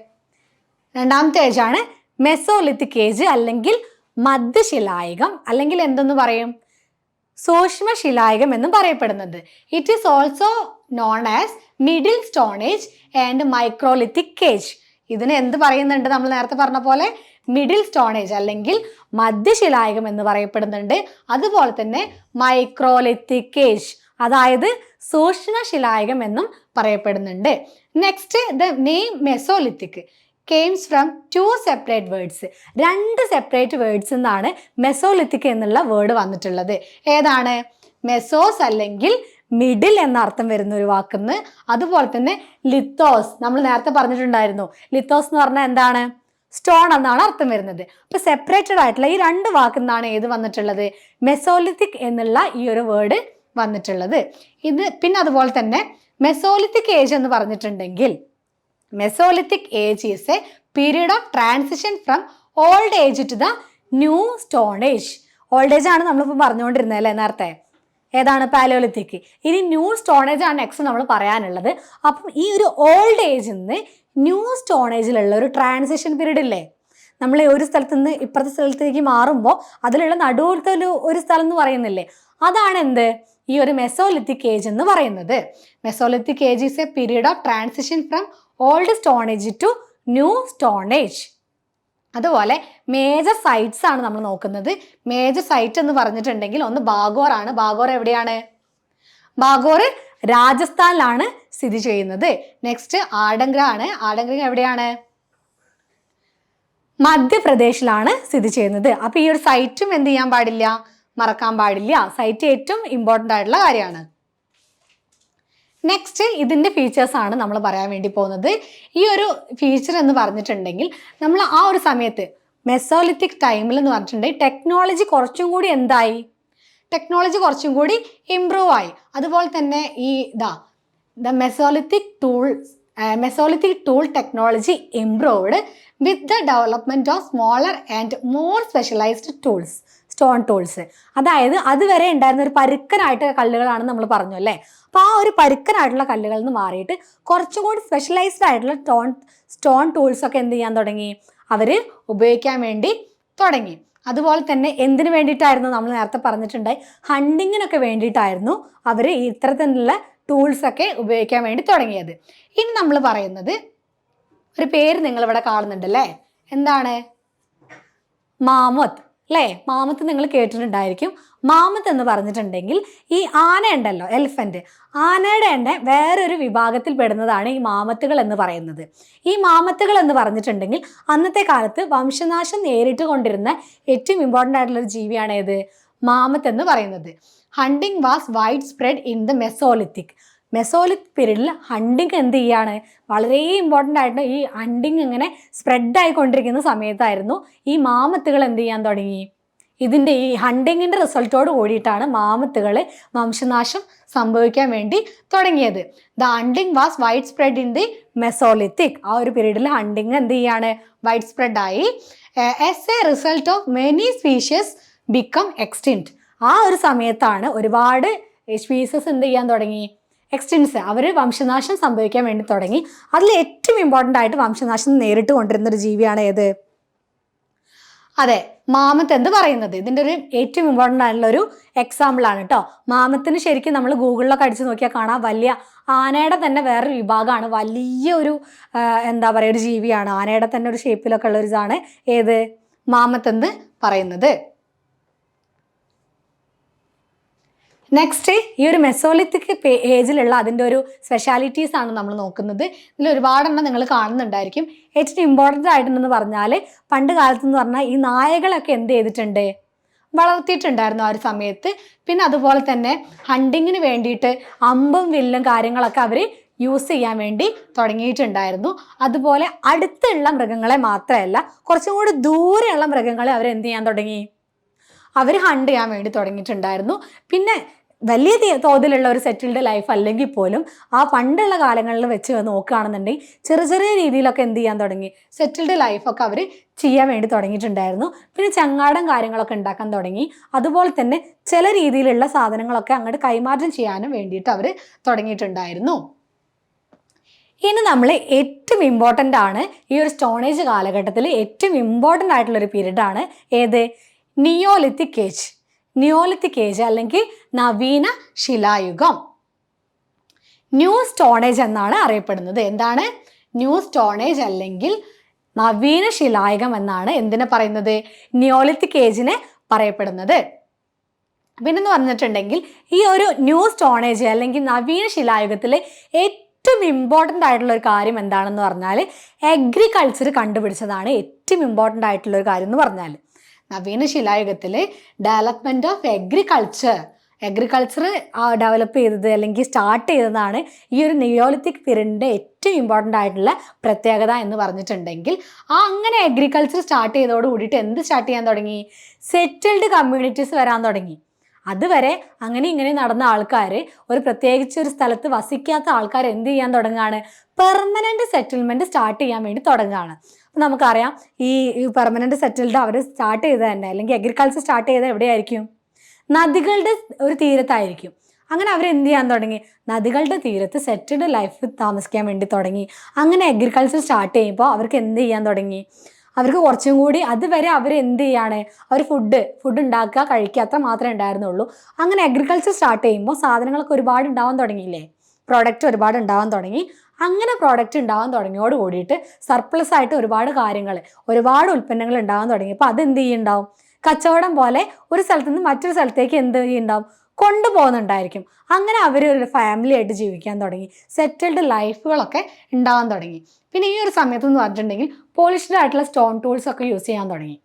രണ്ടാമത്തെ ഏജാണ് മെസോലിത്തിക് ഏജ് അല്ലെങ്കിൽ മധ്യശിലായുഗം, അല്ലെങ്കിൽ എന്തെന്ന് പറയും? സൂക്ഷ്മശിലായുഗം എന്നും പറയപ്പെടുന്നത്. It is also known as middle stone age and microlithic age. ഇതിന് എന്ത് പറയുന്നുണ്ട്? നമ്മൾ നേരത്തെ പറഞ്ഞ പോലെ മിഡിൽ സ്റ്റോൺ ഏജ് അല്ലെങ്കിൽ മധ്യശിലായുഗം എന്ന് പറയപ്പെടുന്നുണ്ട്. അതുപോലെ തന്നെ മൈക്രോലിത്തിക് ഏജ്, അതായത് സൂക്ഷ്മശിലായുഗം എന്നും പറയപ്പെടുന്നുണ്ട്. Next the name mesolithic comes from two separate words. രണ്ട് സെപ്പറേറ്റ് വേർഡ്സ് നിന്നാണ് മെസോലിത്തിക് എന്നുള്ള വേർഡ് വന്നിട്ടുള്ളത്. ഏതാണ്? മെസോസ് അല്ലെങ്കിൽ മിഡിൽ എന്ന അർത്ഥം വരുന്ന ഒരു വാക്കുന്ന്. അതുപോലെ തന്നെ ലിത്തോസ്, നമ്മൾ നേരത്തെ പറഞ്ഞിട്ടുണ്ടായിരുന്നു, ലിത്തോസ് എന്ന് പറഞ്ഞാൽ എന്താണ്? സ്റ്റോൺ എന്നാണ് അർത്ഥം വരുന്നത്. അപ്പൊ സെപ്പറേറ്റഡ് ആയിട്ടുള്ള ഈ രണ്ട് വാക്കുന്നാണ് ഏത് വന്നിട്ടുള്ളത്? മെസോലിത്തിക് എന്നുള്ള ഈ ഒരു വേർഡ് വന്നിട്ടുള്ളത്. ഇത് പിന്നെ അതുപോലെ തന്നെ മെസോലിത്തിക് ഏജ് എന്ന് പറഞ്ഞിട്ടുണ്ടെങ്കിൽ, mesolithic age is a period of transition from old age to the new stone age. Old age ആണ് നമ്മളിപ്പോൾ പറഞ്ഞുകൊണ്ടിരുന്നത് അല്ലേ നേരത്തെ? ഏതാണ്? പാലിയോലിത്തിക്. ഇനി ന്യൂ സ്റ്റോൺ ഏജ് ആണ് നെക്സ്റ്റ് നമ്മൾ പറയാനുള്ളത്. അപ്പം ഈ ഒരു ഓൾഡ് ഏജിൽ നിന്ന് ന്യൂ സ്റ്റോൺ ഏജിലുള്ള ഒരു ട്രാൻസിഷൻ പീരീഡ് ഇല്ലേ, നമ്മൾ ഒരു സ്ഥലത്ത് നിന്ന് ഇപ്പുറത്തെ സ്ഥലത്തേക്ക് മാറുമ്പോൾ അതിലുള്ള നടുവിലത്തെ ഒരു സ്ഥലം എന്ന് പറയുന്നില്ലേ, അതാണ് എന്ത്? ഈ ഒരു മെസോലിത്തിക് ഏജ് എന്ന് പറയുന്നത്. Mesolithic age is a period of transition from old stone age to new stone age. അതുപോലെ മേജർ സൈറ്റ്സ് ആണ് നമ്മൾ നോക്കുന്നത്. മേജർ സൈറ്റ് എന്ന് പറഞ്ഞിട്ടുണ്ടെങ്കിൽ ഒന്ന് ബാഗോർ ആണ്. ബാഗോർ എവിടെയാണ്? ബാഗോർ രാജസ്ഥാനിലാണ് സ്ഥിതി ചെയ്യുന്നത്. നെക്സ്റ്റ് ആഡംഗ്ര ആണ്. ആഡംഗ്ര എവിടെയാണ്? മധ്യപ്രദേശിലാണ് സ്ഥിതി ചെയ്യുന്നത്. അപ്പൊ ഈ ഒരു സൈറ്റും എന്ത് ചെയ്യാൻ പാടില്ല? മറക്കാൻ പാടില്ല. സൈറ്റ് ഏറ്റവും ഇമ്പോർട്ടൻ്റ് ആയിട്ടുള്ള കാര്യമാണ്. നെക്സ്റ്റ് ഇതിൻ്റെ ഫീച്ചേഴ്സ് ആണ് നമ്മൾ പറയാൻ വേണ്ടി പോകുന്നത്. ഈ ഒരു ഫീച്ചർ എന്ന് പറഞ്ഞിട്ടുണ്ടെങ്കിൽ നമ്മൾ ആ ഒരു സമയത്ത് മെസോലിത്തിക് ടൈമിൽ എന്ന് പറഞ്ഞിട്ടുണ്ടെങ്കിൽ ടെക്നോളജി കുറച്ചും കൂടി എന്തായി? ടെക്നോളജി കുറച്ചും കൂടി ഇംപ്രൂവ് ആയി. അതുപോലെ തന്നെ ഈ the Mesolithic tool technology improved with the development of smaller and more specialised tools, stone tools. അതായത് അതുവരെ ഉണ്ടായിരുന്ന ഒരു പരുക്കനായിട്ട് കല്ലുകളാണ് നമ്മൾ പറഞ്ഞു അല്ലേ. അപ്പോൾ ആ ഒരു പരുക്കനായിട്ടുള്ള കല്ലുകളിൽ നിന്ന് മാറിയിട്ട് കുറച്ചും കൂടി സ്പെഷ്യലൈസ്ഡ് ആയിട്ടുള്ള സ്റ്റോൺ ടൂൾസൊക്കെ എന്ത് ചെയ്യാൻ തുടങ്ങി? അവർ ഉപയോഗിക്കാൻ വേണ്ടി തുടങ്ങി. അതുപോലെ തന്നെ എന്തിനു വേണ്ടിയിട്ടായിരുന്നു? നമ്മൾ നേരത്തെ പറഞ്ഞിട്ടുണ്ടായി, ഹണ്ടിങ്ങിനൊക്കെ വേണ്ടിയിട്ടായിരുന്നു അവർ ഇത്തരത്തിലുള്ള ടൂൾസൊക്കെ ഉപയോഗിക്കാൻ വേണ്ടി തുടങ്ങിയത്. ഇനി നമ്മൾ പറയുന്നത് ഒരു പേര് നിങ്ങളിവിടെ കാണുന്നുണ്ടല്ലേ, എന്താണ്? മാമത്ത് അല്ലേ? മാമത്ത് നിങ്ങൾ കേട്ടിട്ടുണ്ടായിരിക്കും. മാമത്ത് എന്ന് പറഞ്ഞിട്ടുണ്ടെങ്കിൽ ഈ ആന ഉണ്ടല്ലോ, എലിഫന്റ്, ആനയുടെ തന്നെ വേറൊരു വിഭാഗത്തിൽ പെടുന്നതാണ് ഈ മാമത്തുകൾ എന്ന് പറയുന്നത്. ഈ മാമത്തുകൾ എന്ന് പറഞ്ഞിട്ടുണ്ടെങ്കിൽ അന്നത്തെ കാലത്ത് വംശനാശം നേരിട്ട് കൊണ്ടിരുന്ന ഏറ്റവും ഇമ്പോർട്ടൻ്റ് ആയിട്ടുള്ള ഒരു ജീവിയാണ് ഏത്? മാമത്ത് എന്ന് പറയുന്നത്. Hunting was wide spread in the Mesolithic. Mesolithic പീരീഡിൽ ഹണ്ടിങ് എന്ത് ചെയ്യാണ്? വളരെ ഇമ്പോർട്ടൻ്റ് ആയിട്ട് ഈ ഹണ്ടിങ് ഇങ്ങനെ സ്പ്രെഡ് ആയിക്കൊണ്ടിരിക്കുന്ന സമയത്തായിരുന്നു ഈ മാമത്തുകൾ എന്ത് ചെയ്യാൻ തുടങ്ങി? ഇതിൻ്റെ ഈ ഹണ്ടിങ്ങിൻ്റെ റിസൾട്ടോട് കൂടിയിട്ടാണ് മാമത്തുകൾ വംശനാശം സംഭവിക്കാൻ വേണ്ടി തുടങ്ങിയത്. The hunting was wide spread in the Mesolithic. ആ ഒരു പീരീഡിൽ ഹണ്ടിങ് എന്ത് ചെയ്യാണ്? വൈഡ് സ്പ്രെഡ് ആയി. As A result of many species become extinct. ആ ഒരു സമയത്താണ് ഒരുപാട് സ്പീസസ് എന്ത് ചെയ്യാൻ തുടങ്ങി? എക്സ്റ്റിൻസ്, അവർ വംശനാശം സംഭവിക്കാൻ വേണ്ടി തുടങ്ങി. അതിൽ ഏറ്റവും ഇമ്പോർട്ടൻ്റ് ആയിട്ട് വംശനാശം നേരിട്ട് കൊണ്ടിരുന്ന ഒരു ജീവിയാണ് ഏത്? അതെ, മാമത്ത് എന്ന് പറയുന്നത്. ഇതിൻ്റെ ഒരു ഏറ്റവും ഇമ്പോർട്ടൻ്റ് ആയിട്ടുള്ള ഒരു എക്സാമ്പിൾ ആണ് കേട്ടോ. മാമത്തിന് ശരിക്കും നമ്മൾ ഗൂഗിളിലൊക്കെ അടിച്ച് നോക്കിയാൽ കാണാം, വലിയ ആനയുടെ തന്നെ വേറൊരു വിഭാഗമാണ്. വലിയ ഒരു എന്താ പറയുക, ഒരു ജീവിയാണ്. ആനയുടെ തന്നെ ഒരു ഷേപ്പിലൊക്കെ ഉള്ള ഒരു ഇതാണ് ഏത്? മാമത്ത് എന്ന് പറയുന്നത്. നെക്സ്റ്റ് ഈ ഒരു മെസോലിത്തിക് ഏജിലുള്ള അതിൻ്റെ ഒരു സ്പെഷ്യാലിറ്റീസ് ആണ് നമ്മൾ നോക്കുന്നത്. ഇതിൽ ഒരുപാടെണ്ണം നിങ്ങൾ കാണുന്നുണ്ടായിരിക്കും. ഏറ്റവും ഇമ്പോർട്ടൻ്റ് ആയിട്ടുണ്ടെന്ന് പറഞ്ഞാൽ പണ്ട് കാലത്തെന്ന് പറഞ്ഞാൽ ഈ നായകളൊക്കെ എന്ത് ചെയ്തിട്ടുണ്ട്? വളർത്തിയിട്ടുണ്ടായിരുന്നു ആ ഒരു സമയത്ത്. പിന്നെ അതുപോലെ തന്നെ ഹണ്ടിങ്ങിന് വേണ്ടിയിട്ട് അമ്പും വില്ലും കാര്യങ്ങളൊക്കെ അവർ യൂസ് ചെയ്യാൻ വേണ്ടി തുടങ്ങിയിട്ടുണ്ടായിരുന്നു. അതുപോലെ അടുത്തുള്ള മൃഗങ്ങളെ മാത്രമല്ല, കുറച്ചും കൂടി ദൂരെയുള്ള മൃഗങ്ങളെ അവരെന്ത് ചെയ്യാൻ തുടങ്ങി? അവർ ഹണ്ട് ചെയ്യാൻ വേണ്ടി തുടങ്ങിയിട്ടുണ്ടായിരുന്നു. പിന്നെ വലിയ തോതിലുള്ള ഒരു സെറ്റിൽഡ് ലൈഫ് അല്ലെങ്കിൽ പോലും ആ പണ്ടുള്ള കാലങ്ങളിൽ വെച്ച് നോക്കുകയാണെന്നുണ്ടെങ്കിൽ ചെറിയ ചെറിയ രീതിയിലൊക്കെ എന്ത് ചെയ്യാൻ തുടങ്ങി? സെറ്റിൽഡ് ലൈഫൊക്കെ അവർ ചെയ്യാൻ വേണ്ടി തുടങ്ങിയിട്ടുണ്ടായിരുന്നു. പിന്നെ ചങ്ങാടം കാര്യങ്ങളൊക്കെ ഉണ്ടാക്കാൻ തുടങ്ങി. അതുപോലെ തന്നെ ചില രീതിയിലുള്ള സാധനങ്ങളൊക്കെ അങ്ങോട്ട് കൈമാറ്റം ചെയ്യാനും വേണ്ടിയിട്ട് അവർ തുടങ്ങിയിട്ടുണ്ടായിരുന്നു. ഇനി നമ്മൾ ഏറ്റവും ഇമ്പോർട്ടൻ്റ് ആണ് ഈ ഒരു സ്റ്റോണേജ് കാലഘട്ടത്തിൽ ഏറ്റവും ഇമ്പോർട്ടൻ്റ് ആയിട്ടുള്ളൊരു പീരീഡാണ് ഏത്? Neolithic age. നിയോലിത്തിക് ഏജ് അല്ലെങ്കിൽ നവീന ശിലായുഗം. ന്യൂ സ്റ്റോണേജ് എന്നാണ് അറിയപ്പെടുന്നത്. എന്താണ്? ന്യൂ സ്റ്റോണേജ് അല്ലെങ്കിൽ നവീന ശിലായുഗം എന്നാണ് എന്തിനെ പറയുന്നത്? നിയോലിത്തിക് ഏജിനെ പറയപ്പെടുന്നത്. പിന്നെന്ന് പറഞ്ഞിട്ടുണ്ടെങ്കിൽ ഈ ഒരു ന്യൂ സ്റ്റോണേജ് അല്ലെങ്കിൽ നവീന ശിലായുഗത്തിലെ ഏറ്റവും ഇമ്പോർട്ടൻ്റ് ആയിട്ടുള്ള ഒരു കാര്യം എന്താണെന്ന് പറഞ്ഞാൽ അഗ്രികൾച്ചർ കണ്ടുപിടിച്ചതാണ് ഏറ്റവും ഇമ്പോർട്ടൻ്റ് ആയിട്ടുള്ള ഒരു കാര്യം എന്ന് പറഞ്ഞാൽ. നവീന ശിലായുഗത്തിൽ development of agriculture agriculture develop ചെയ്തത് അല്ലെങ്കിൽ സ്റ്റാർട്ട് ചെയ്തതാണ് ഈ ഒരു നിയോളിത്തിക് പീരീഡിൻ്റെ ഏറ്റവും ഇമ്പോർട്ടൻ്റ് ആയിട്ടുള്ള പ്രത്യേകത എന്ന് പറഞ്ഞിട്ടുണ്ടെങ്കിൽ, അങ്ങനെ അഗ്രികൾച്ചർ സ്റ്റാർട്ട് ചെയ്തതോട് കൂടിയിട്ട് എന്ത് സ്റ്റാർട്ട് ചെയ്യാൻ തുടങ്ങി? സെറ്റിൽഡ് കമ്മ്യൂണിറ്റീസ് വരാൻ തുടങ്ങി. അതുവരെ അങ്ങനെ ഇങ്ങനെ നടന്ന ആൾക്കാർ, ഒരു പ്രത്യേകിച്ച് ഒരു സ്ഥലത്ത് വസിക്കാത്ത ആൾക്കാർ എന്ത് ചെയ്യാൻ തുടങ്ങുകയാണ്? പെർമനൻറ്റ് സെറ്റിൽമെൻറ്റ് സ്റ്റാർട്ട് ചെയ്യാൻ വേണ്ടി തുടങ്ങുകയാണ്. അപ്പം നമുക്കറിയാം ഈ പെർമനൻറ്റ് സെറ്റിൽഡ് അവർ സ്റ്റാർട്ട് ചെയ്തത് തന്നെ, അല്ലെങ്കിൽ അഗ്രികൾച്ചർ സ്റ്റാർട്ട് ചെയ്തത് എവിടെയായിരിക്കും? നദികളുടെ ഒരു തീരത്തായിരിക്കും. അങ്ങനെ അവരെന്ത് ചെയ്യാൻ തുടങ്ങി? നദികളുടെ തീരത്ത് സെറ്റിൽഡ് ലൈഫ് താമസിക്കാൻ വേണ്ടി തുടങ്ങി. അങ്ങനെ അഗ്രികൾച്ചർ സ്റ്റാർട്ട് ചെയ്യുമ്പോൾ അവർക്ക് എന്ത് ചെയ്യാൻ തുടങ്ങി? അവർക്ക് കുറച്ചും കൂടി, അതുവരെ അവർ എന്ത് ചെയ്യാണ്? അവർ ഫുഡ് ഉണ്ടാക്കുക, കഴിക്കുക, അത്ര മാത്രമേ ഉണ്ടായിരുന്നുള്ളൂ. അങ്ങനെ അഗ്രികൾച്ചർ സ്റ്റാർട്ട് ചെയ്യുമ്പോൾ സാധനങ്ങളൊക്കെ ഒരുപാട് ഉണ്ടാവാൻ തുടങ്ങിയില്ലേ? പ്രോഡക്റ്റ് ഒരുപാട് ഉണ്ടാവാൻ തുടങ്ങി. അങ്ങനെ പ്രോഡക്റ്റ് ഉണ്ടാവാൻ തുടങ്ങിയോട് കൂടിയിട്ട് സർപ്ലസ് ആയിട്ട് ഒരുപാട് കാര്യങ്ങൾ, ഒരുപാട് ഉൽപ്പന്നങ്ങൾ ഉണ്ടാവാൻ തുടങ്ങിയപ്പോൾ അതെന്ത് ചെയ്യുന്നുണ്ടാവും? കച്ചവടം പോലെ ഒരു സ്ഥലത്ത് നിന്ന് മറ്റൊരു സ്ഥലത്തേക്ക് എന്ത് ചെയ്യുന്നുണ്ടാവും? കൊണ്ടുപോകുന്നുണ്ടായിരിക്കും. അങ്ങനെ അവർ ഒരു ഫാമിലി ആയിട്ട് ജീവിക്കാൻ തുടങ്ങി. സെറ്റിൽഡ് ലൈഫുകളൊക്കെ ഉണ്ടാവാൻ തുടങ്ങി. പിന്നെ ഈ ഒരു സമയത്ത് എന്ന് പറഞ്ഞിട്ടുണ്ടെങ്കിൽ പോളിഷ്ഡ് ആയിട്ടുള്ള സ്റ്റോൺ ടൂൾസ് ഒക്കെ യൂസ് ചെയ്യാൻ തുടങ്ങി.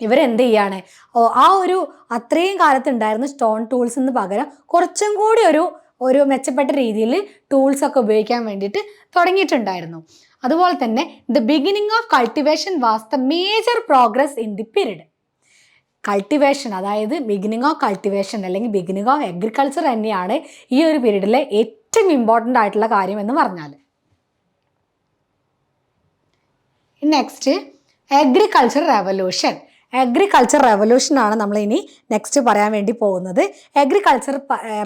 ഇവരെന്ത് ചെയ്യാണ്? ആ ഒരു അത്രയും കാലത്ത് ഉണ്ടായിരുന്ന സ്റ്റോൺ ടൂൾസിന് പകരം കുറച്ചും കൂടി ഒരു മെച്ചപ്പെട്ട രീതിയിൽ ടൂൾസ് ഒക്കെ ഉപയോഗിക്കാൻ വേണ്ടിയിട്ട് തുടങ്ങിയിട്ടുണ്ടായിരുന്നു. അതുപോലെ തന്നെ the beginning of cultivation was the major progress in the period. Cultivation, അതായത് ബിഗിനിങ് ഓഫ് കൾട്ടിവേഷൻ അല്ലെങ്കിൽ ബിഗിനിങ് ഓഫ് അഗ്രികൾച്ചർ തന്നെയാണ് ഈ ഒരു പീരീഡിലെ ഏറ്റവും ഇമ്പോർട്ടൻ്റ് ആയിട്ടുള്ള കാര്യം എന്ന് പറഞ്ഞാൽ. Next agriculture revolution. അഗ്രികൾച്ചർ റെവല്യൂഷനാണ് നമ്മൾ ഇനി നെക്സ്റ്റ് പറയാൻ വേണ്ടി പോകുന്നത്. അഗ്രികൾച്ചർ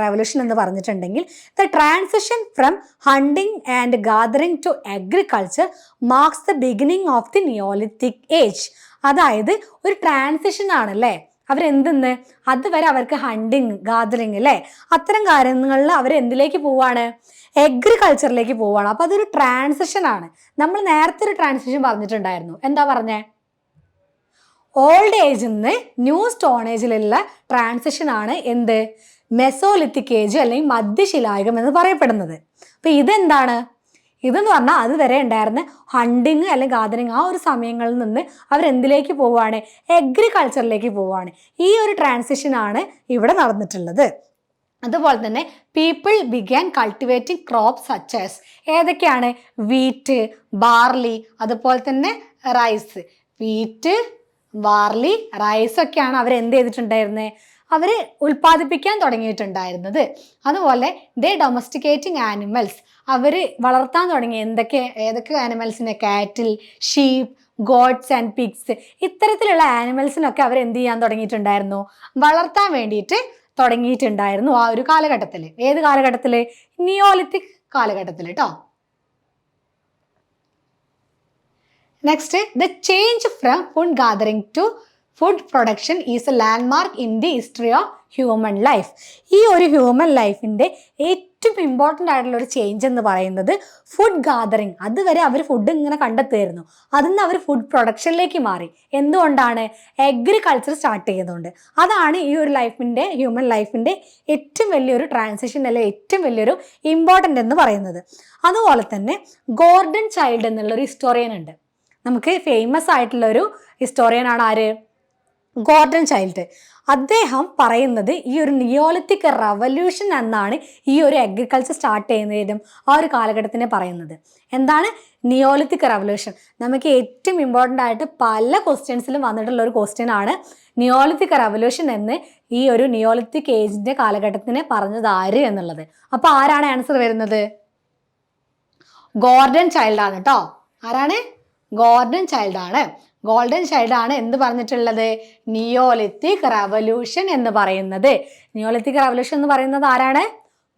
റെവല്യൂഷൻ എന്ന് പറഞ്ഞിട്ടുണ്ടെങ്കിൽ the transition from hunting and gathering to agriculture marks the beginning of the neolithic age. അതായത് ഒരു ട്രാൻസിഷൻ ആണല്ലേ. അവരെന്തെന്ന്, അതുവരെ അവർക്ക് ഹണ്ടിങ്, ഗാദറിങ് അല്ലേ, അത്തരം കാര്യങ്ങളിൽ അവരെന്തിലേക്ക് പോവാണ്? അഗ്രികൾച്ചറിലേക്ക് പോവാണ്. അപ്പോൾ അതൊരു ട്രാൻസിഷൻ ആണ്. നമ്മൾ നേരത്തെ ഒരു ട്രാൻസിഷൻ പറഞ്ഞിട്ടുണ്ടായിരുന്നു. എന്താ പറഞ്ഞേ? ഓൾഡ് ഏജിൽ നിന്ന് ന്യൂ സ്റ്റോൺ ഏജിലുള്ള ട്രാൻസിഷൻ ആണ് എന്ത്? മെസോലിത്തിക് ഏജ് അല്ലെങ്കിൽ മധ്യശിലായുഗം എന്ന് പറയപ്പെടുന്നത്. അപ്പോൾ ഇതെന്താണ്? ഇതെന്ന് പറഞ്ഞാൽ അതുവരെ ഉണ്ടായിരുന്ന ഹണ്ടിങ് അല്ലെങ്കിൽ ഗാദറിങ്, ആ ഒരു സമയങ്ങളിൽ നിന്ന് അവരെന്തിലേക്ക് പോവുകയാണ്? അഗ്രികൾച്ചറിലേക്ക് പോവുകയാണ്. ഈ ഒരു ട്രാൻസിഷനാണ് ഇവിടെ നടന്നിട്ടുള്ളത്. അതുപോലെ തന്നെ people began cultivating crops such as, ഏതൊക്കെയാണ്? വീറ്റ്, ബാർലി, അതുപോലെ തന്നെ റൈസ്. വീറ്റ്, ബാർലി, റൈസ് ഒക്കെയാണ് അവരെന്ത് ചെയ്തിട്ടുണ്ടായിരുന്നത്? അവർ ഉൽപ്പാദിപ്പിക്കാൻ തുടങ്ങിയിട്ടുണ്ടായിരുന്നത്. അതുപോലെ ദേ ഡൊമസ്റ്റിക്കേറ്റിംഗ് ആനിമൽസ്, അവർ വളർത്താൻ തുടങ്ങി. ഏതൊക്കെ ആനിമൽസിനെ? കാറ്റിൽ, ഷീപ്പ്, ഗോഡ്സ് ആൻഡ് പിഗ്സ്, ഇത്തരത്തിലുള്ള ആനിമൽസിനൊക്കെ അവർ എന്ത് ചെയ്യാൻ തുടങ്ങിയിട്ടുണ്ടായിരുന്നു? വളർത്താൻ വേണ്ടിയിട്ട് തുടങ്ങിയിട്ടുണ്ടായിരുന്നു ആ ഒരു കാലഘട്ടത്തിൽ. ഏത് കാലഘട്ടത്തിൽ? നിയോളിത്തിക് കാലഘട്ടത്തിൽ കേട്ടോ. Next, the change from food gathering to food production is a landmark in the history of human life. ഈ ഒരു ഹ്യൂമൻ ലൈഫിൻ്റെ ഏറ്റവും ഇമ്പോർട്ടൻ്റ് ആയിട്ടുള്ള ഒരു ചേഞ്ച് എന്ന് പറയുന്നത് ഫുഡ് ഗാദറിങ്. അതുവരെ അവർ ഫുഡ് ഇങ്ങനെ കണ്ടെത്തുമായിരുന്നു, അതിൽ നിന്ന് അവർ ഫുഡ് പ്രൊഡക്ഷനിലേക്ക് മാറി. എന്തുകൊണ്ടാണ്? അഗ്രികൾച്ചർ സ്റ്റാർട്ട് ചെയ്തതുകൊണ്ട്. അതാണ് ഈ ഒരു ഹ്യൂമൻ ലൈഫിൻ്റെ ഏറ്റവും വലിയൊരു ട്രാൻസിഷൻ, അല്ലെങ്കിൽ ഏറ്റവും വലിയൊരു ഇമ്പോർട്ടൻ്റ് എന്ന് പറയുന്നത്. അതുപോലെ തന്നെ ഗോർഡൻ ചൈൽഡ് എന്നുള്ളൊരു ഹിസ്റ്റോറിയൻ ഉണ്ട്. നമുക്ക് ഫേമസ് ആയിട്ടുള്ളൊരു ഹിസ്റ്റോറിയനാണ് ആര്? Gordon child. അദ്ദേഹം പറയുന്നത് ഈ ഒരു നിയോളിത്തിക് റവല്യൂഷൻ എന്നാണ് ഈ ഒരു അഗ്രികൾച്ചർ സ്റ്റാർട്ട് ചെയ്യുന്നതിനും ആ ഒരു കാലഘട്ടത്തിനെ പറയുന്നത്. എന്താണ് നിയോളിത്തിക് റവല്യൂഷൻ? നമുക്ക് ഏറ്റവും ഇമ്പോർട്ടൻ്റ് ആയിട്ട് പല ക്വസ്റ്റ്യൻസിലും വന്നിട്ടുള്ള ഒരു ക്വസ്റ്റ്യൻ ആണ് നിയോളിത്തിക് റവല്യൂഷൻ എന്ന്. ഈ ഒരു നിയോളിത്തിക് ഏജിൻ്റെ കാലഘട്ടത്തിനെ പറഞ്ഞത് ആര് എന്നുള്ളത്. അപ്പോൾ ആരാണ് ആൻസർ വരുന്നത്? ഗോർഡൻ ചൈൽഡ് ആണ് കേട്ടോ. ആരാണ്? ഗോർഡൻ ചൈൽഡ് ആണ്. ഗോൾഡൻ ചൈൽഡ് ആണ് എന്ത് പറഞ്ഞിട്ടുള്ളത്? നിയോളിത്തിക് റവല്യൂഷൻ എന്ന് പറയുന്നത്. നിയോളിത്തിക് റവല്യൂഷൻ എന്ന് പറയുന്നത് ആരാണ്?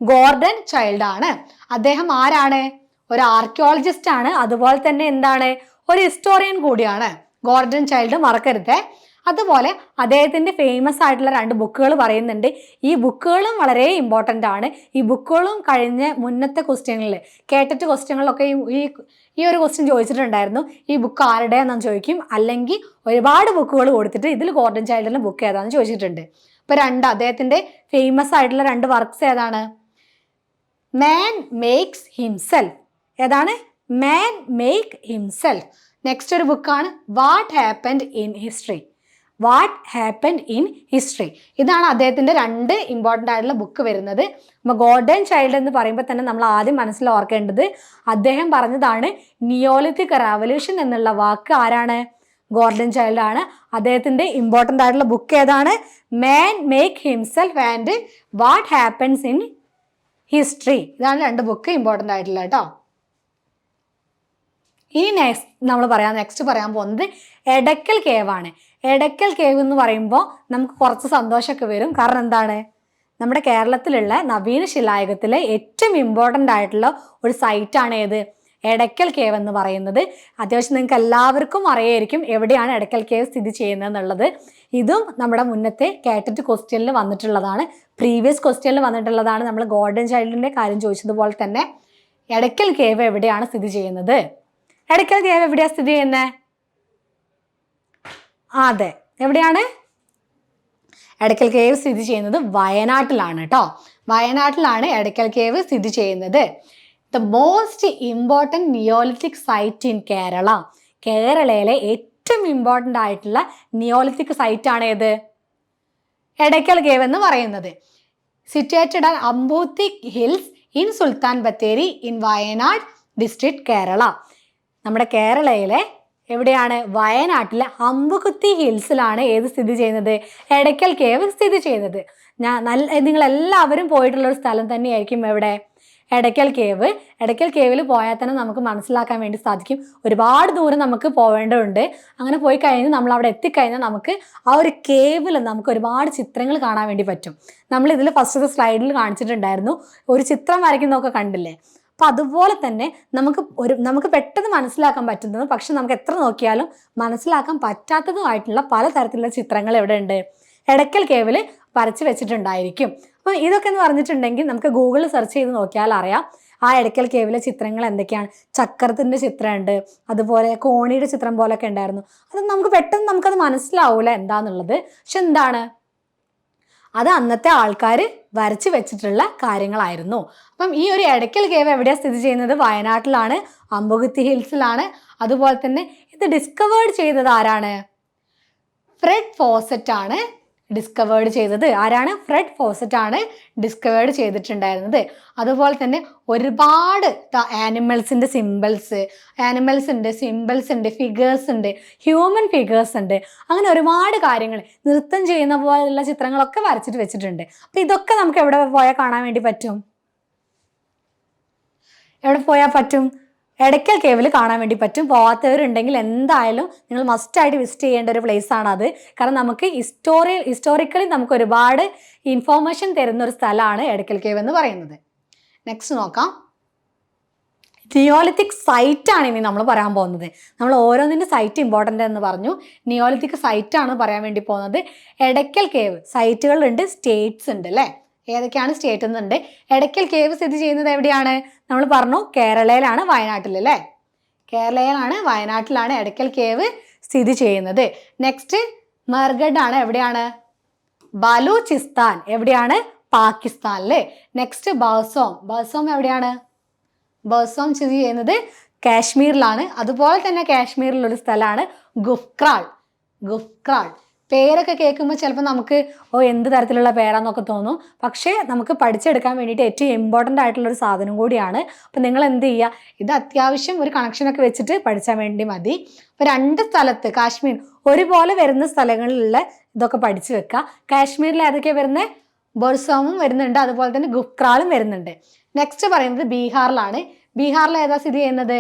ഗോർഡൻ ചൈൽഡ് ആണ്. അദ്ദേഹം ആരാണ്? ഒരു ആർക്കിയോളജിസ്റ്റ് ആണ്. അതുപോലെ തന്നെ എന്താണ്? ഒരു ഹിസ്റ്റോറിയൻ കൂടിയാണ്. ഗോർഡൻ ചൈൽഡ് മറക്കരുത്. അതുപോലെ അദ്ദേഹത്തിൻ്റെ ഫേമസ് ആയിട്ടുള്ള 2 ബുക്കുകൾ പറയുന്നുണ്ട്. ഈ ബുക്കുകളും വളരെ ഇമ്പോർട്ടൻ്റ് ആണ്. ഈ ബുക്കുകളും കഴിഞ്ഞ മുന്നത്തെ ക്വസ്റ്റ്യനിൽ, കേട്ടിട്ട് ക്വസ്റ്റ്യങ്ങളിലൊക്കെ ഈ ഒരു ക്വസ്റ്റ്യൻ ചോദിച്ചിട്ടുണ്ടായിരുന്നു. ഈ ബുക്ക് ആരുടെയാണെന്ന് ചോദിക്കും, അല്ലെങ്കിൽ ഒരുപാട് ബുക്കുകൾ കൊടുത്തിട്ട് ഇതിൽ ഗോർഡൻ ചൈൽഡിൻ്റെ ബുക്ക് ഏതാണെന്ന് ചോദിച്ചിട്ടുണ്ട്. ഇപ്പോൾ അദ്ദേഹത്തിൻ്റെ ഫേമസ് ആയിട്ടുള്ള 2 വർക്ക്സ് ഏതാണ്? മാൻ മേക്സ് ഹിംസെൽഫ്. ഏതാണ്? Man make himself. നെക്സ്റ്റ് ഒരു ബുക്കാണ് what happened in history. What happened in history. ഇതാണ് അദ്ദേഹത്തിൻ്റെ 2 ഇമ്പോർട്ടൻ്റ് ആയിട്ടുള്ള ബുക്ക് വരുന്നത്. അപ്പോൾ ഗോൾഡൻ ചൈൽഡ് എന്ന് പറയുമ്പോൾ തന്നെ നമ്മൾ ആദ്യം മനസ്സിൽ ഓർക്കേണ്ടത് അദ്ദേഹം പറഞ്ഞതാണ് നിയോളിത്തിക് റവല്യൂഷൻ എന്നുള്ള വാക്ക് ആരാണ്? ഗോൾഡൻ ചൈൽഡ് ആണ്. അദ്ദേഹത്തിൻ്റെ ഇമ്പോർട്ടൻ്റ് ആയിട്ടുള്ള ബുക്ക് ഏതാണ്? Man make himself and what happens in history. ഇതാണ് 2 ബുക്ക് ഇമ്പോർട്ടൻ്റ് ആയിട്ടുള്ള കേട്ടോ. ഇനി നെക്സ്റ്റ് പറയാൻ പോകുന്നത് എടക്കൽ കേവ് ആണ്. എടക്കൽ കേവ് എന്ന് പറയുമ്പോൾ നമുക്ക് കുറച്ച് സന്തോഷമൊക്കെ വരും. കാരണം എന്താണ്? നമ്മുടെ കേരളത്തിലുള്ള നവീന ശിലായുഗത്തിലെ ഏറ്റവും ഇമ്പോർട്ടൻ്റ് ആയിട്ടുള്ള ഒരു സൈറ്റാണ് ഏത്? എടക്കൽ കേവ് എന്ന് പറയുന്നത്. അത്യാവശ്യം നിങ്ങൾക്ക് എല്ലാവർക്കും അറിയായിരിക്കും എവിടെയാണ് എടക്കൽ കേവ് സ്ഥിതി ചെയ്യുന്നത് എന്നുള്ളത്. ഇതും നമ്മുടെ മുന്നത്തെ കാറ്ററ്റ് ക്വസ്റ്റ്യനിൽ വന്നിട്ടുള്ളതാണ്, പ്രീവിയസ് ക്വസ്റ്റ്യനിൽ വന്നിട്ടുള്ളതാണ്. നമ്മൾ ഗോൾഡൻ ചൈൽഡിൻ്റെ കാര്യം ചോദിച്ചതുപോലെ തന്നെ എടക്കൽ കേവ് എവിടെയാണ് സ്ഥിതി ചെയ്യുന്നത്? എടക്കൽ കേവ് എവിടെയാണ് സ്ഥിതി ചെയ്യുന്നത്? അതെ, എവിടെയാണ്? എടക്കൽ കേവ് സ്ഥിതി ചെയ്യുന്നത് വയനാട്ടിലാണ് കേട്ടോ. വയനാട്ടിലാണ് എടക്കൽ കേവ് സ്ഥിതി ചെയ്യുന്നത്. The most important neolithic site in Kerala. കേരളയിലെ ഏറ്റവും ഇമ്പോർട്ടൻ്റ് ആയിട്ടുള്ള നിയോളിത്തിക് സൈറ്റ് ആണ് ഏത്? എടക്കൽ കേവ് എന്ന് പറയുന്നത്. Situated on Amboothi hills in Sultan Bathery in Wayanad district Kerala. നമ്മുടെ കേരളയിലെ എവിടെയാണ്? വയനാട്ടിലെ അമ്പുകുത്തി ഹിൽസിലാണ് ഏത് സ്ഥിതി ചെയ്യുന്നത്? എടക്കൽ കേവ് സ്ഥിതി ചെയ്യുന്നത്. നിങ്ങളെല്ലാവരും പോയിട്ടുള്ളൊരു സ്ഥലം തന്നെയായിരിക്കും എവിടെ? എടക്കൽ കേവ്. എടക്കൽ കേവിൽ പോയാൽ തന്നെ നമുക്ക് മനസ്സിലാക്കാൻ വേണ്ടി സാധിക്കും ഒരുപാട് ദൂരം നമുക്ക് പോവേണ്ടതുണ്ട്. അങ്ങനെ പോയി കഴിഞ്ഞ് നമ്മൾ അവിടെ എത്തിക്കഴിഞ്ഞാൽ നമുക്ക് ആ ഒരു കേവിൽ നമുക്ക് ഒരുപാട് ചിത്രങ്ങൾ കാണാൻ വേണ്ടി പറ്റും. നമ്മൾ ഇതിൽ ഫസ്റ്റത്തെ സ്ലൈഡിൽ കാണിച്ചിട്ടുണ്ടായിരുന്നു, ഒരു ചിത്രം വരയ്ക്കുന്നതൊക്കെ കണ്ടില്ലേ? അപ്പം അതുപോലെ തന്നെ നമുക്ക് പെട്ടെന്ന് മനസ്സിലാക്കാൻ പറ്റുന്നതും പക്ഷെ നമുക്ക് എത്ര നോക്കിയാലും മനസ്സിലാക്കാൻ പറ്റാത്തതുമായിട്ടുള്ള പലതരത്തിലുള്ള ചിത്രങ്ങൾ എവിടെ ഉണ്ട്? എടക്കൽ കേവിൽ വരച്ച് വെച്ചിട്ടുണ്ടായിരിക്കും. അപ്പം ഇതൊക്കെ എന്ന് പറഞ്ഞിട്ടുണ്ടെങ്കിൽ നമുക്ക് ഗൂഗിളിൽ സെർച്ച് ചെയ്ത് നോക്കിയാൽ അറിയാം ആ എടക്കൽ കേവിലെ ചിത്രങ്ങൾ എന്തൊക്കെയാണ്. ചക്രത്തിൻ്റെ ചിത്രമുണ്ട്, അതുപോലെ കോണിയുടെ ചിത്രം പോലൊക്കെ ഉണ്ടായിരുന്നു. അത് നമുക്കത് മനസ്സിലാവൂല എന്താന്നുള്ളത്. പക്ഷെ എന്താണ്, അത് അന്നത്തെ ആൾക്കാർ വരച്ച് വെച്ചിട്ടുള്ള കാര്യങ്ങളായിരുന്നു. അപ്പം ഈ ഒരു എടക്കൽ കേവ് എവിടെയാണ് സ്ഥിതി ചെയ്യുന്നത്? വയനാട്ടിലാണ്, അമ്പുകുത്തി ഹിൽസിലാണ്. അതുപോലെ തന്നെ ഇത് ഡിസ്കവേർഡ് ചെയ്തത് ആരാണ്? ഫ്രെഡ് ഫോസറ്റ് ആണ് ഡിസ്കവേർഡ് ചെയ്തത്. ആരാണ്? ഫ്രെഡ് ഫോസറ്റ് ആണ് ഡിസ്കവേർഡ് ചെയ്തിട്ടുണ്ടായിരുന്നത്. അതുപോലെ തന്നെ ഒരുപാട് ആനിമൽസിൻ്റെ സിമ്പിൾസ് ഉണ്ട്, ഫിഗേഴ്സ് ഉണ്ട്, ഹ്യൂമൻ ഫിഗേഴ്സ് ഉണ്ട്. അങ്ങനെ ഒരുപാട് കാര്യങ്ങൾ നൃത്തം ചെയ്യുന്ന പോലെയുള്ള ചിത്രങ്ങളൊക്കെ വരച്ചിട്ട് വെച്ചിട്ടുണ്ട്. അപ്പം ഇതൊക്കെ നമുക്ക് എവിടെ പോയാൽ കാണാൻ വേണ്ടി പറ്റും? എവിടെ പോയാൽ പറ്റും? എടക്കൽ കേവിൽ കാണാൻ വേണ്ടി പറ്റും. പോകാത്തവരുണ്ടെങ്കിൽ എന്തായാലും നിങ്ങൾ മസ്റ്റായിട്ട് വിസിറ്റ് ചെയ്യേണ്ട ഒരു പ്ലേസ് ആണ് അത്. കാരണം നമുക്ക് ഹിസ്റ്റോറിക്കലി നമുക്ക് ഒരുപാട് ഇൻഫോർമേഷൻ തരുന്ന ഒരു സ്ഥലമാണ് എടക്കൽ കേവ് എന്ന് പറയുന്നത്. നെക്സ്റ്റ് നോക്കാം. നിയോളിത്തിക് സൈറ്റ് ആണ് ഇനി നമ്മൾ പറയാൻ പോകുന്നത്. നമ്മൾ ഓരോന്നിൻ്റെ സൈറ്റ് ഇമ്പോർട്ടൻ്റ് എന്ന് പറഞ്ഞു. നിയോളിത്തിക് സൈറ്റ് ആണ് പറയാൻ വേണ്ടി പോകുന്നത്. എടക്കൽ കേവ് സൈറ്റുകളുണ്ട്, സ്റ്റേറ്റ്സ് ഉണ്ട് അല്ലേ? ഏതൊക്കെയാണ് സ്റ്റേറ്റ് എന്നുണ്ട്. എടക്കൽ കേവ് സ്ഥിതി ചെയ്യുന്നത് എവിടെയാണ്? നമ്മൾ പറഞ്ഞു കേരളയിലാണ്, വയനാട്ടിലല്ലേ? വയനാട്ടിലാണ് എടക്കൽ കേവ് സ്ഥിതി ചെയ്യുന്നത്. നെക്സ്റ്റ് മർഗഡ് ആണ്. എവിടെയാണ്? ബലൂചിസ്ഥാൻ. എവിടെയാണ്? പാകിസ്ഥാനില്. നെക്സ്റ്റ് ബൗസോം എവിടെയാണ്? ബൗസോം സ്ഥിതി ചെയ്യുന്നത് കാശ്മീരിലാണ്. അതുപോലെ തന്നെ കാശ്മീരിലൊരു സ്ഥലമാണ് ഗുഫ്ക്രാൾ. പേരൊക്കെ കേൾക്കുമ്പോൾ ചിലപ്പോൾ നമുക്ക് എന്ത് തരത്തിലുള്ള പേരാന്നൊക്കെ തോന്നും. പക്ഷേ നമുക്ക് പഠിച്ചെടുക്കാൻ വേണ്ടിയിട്ട് ഏറ്റവും ഇമ്പോർട്ടൻ്റ് ആയിട്ടുള്ളൊരു സാധനം കൂടിയാണ്. അപ്പം നിങ്ങൾ എന്ത് ചെയ്യുക, ഇത് അത്യാവശ്യം ഒരു കണക്ഷനൊക്കെ വെച്ചിട്ട് പഠിച്ചാൽ വേണ്ടി മതി. അപ്പോൾ 2 സ്ഥലത്ത് കാശ്മീർ ഒരുപോലെ വരുന്ന സ്ഥലങ്ങളിലുള്ള ഇതൊക്കെ പഠിച്ചു വെക്കുക. കാശ്മീരിൽ ഏതൊക്കെയാണ് വരുന്നത്? ബൊർസോമും വരുന്നുണ്ട്, അതുപോലെ തന്നെ ഗുഫ്ക്രാളും വരുന്നുണ്ട്. നെക്സ്റ്റ് പറയുന്നത് ബീഹാറിലാണ്. ബീഹാറിൽ ഏതാ സ്ഥിതി ചെയ്യുന്നത്?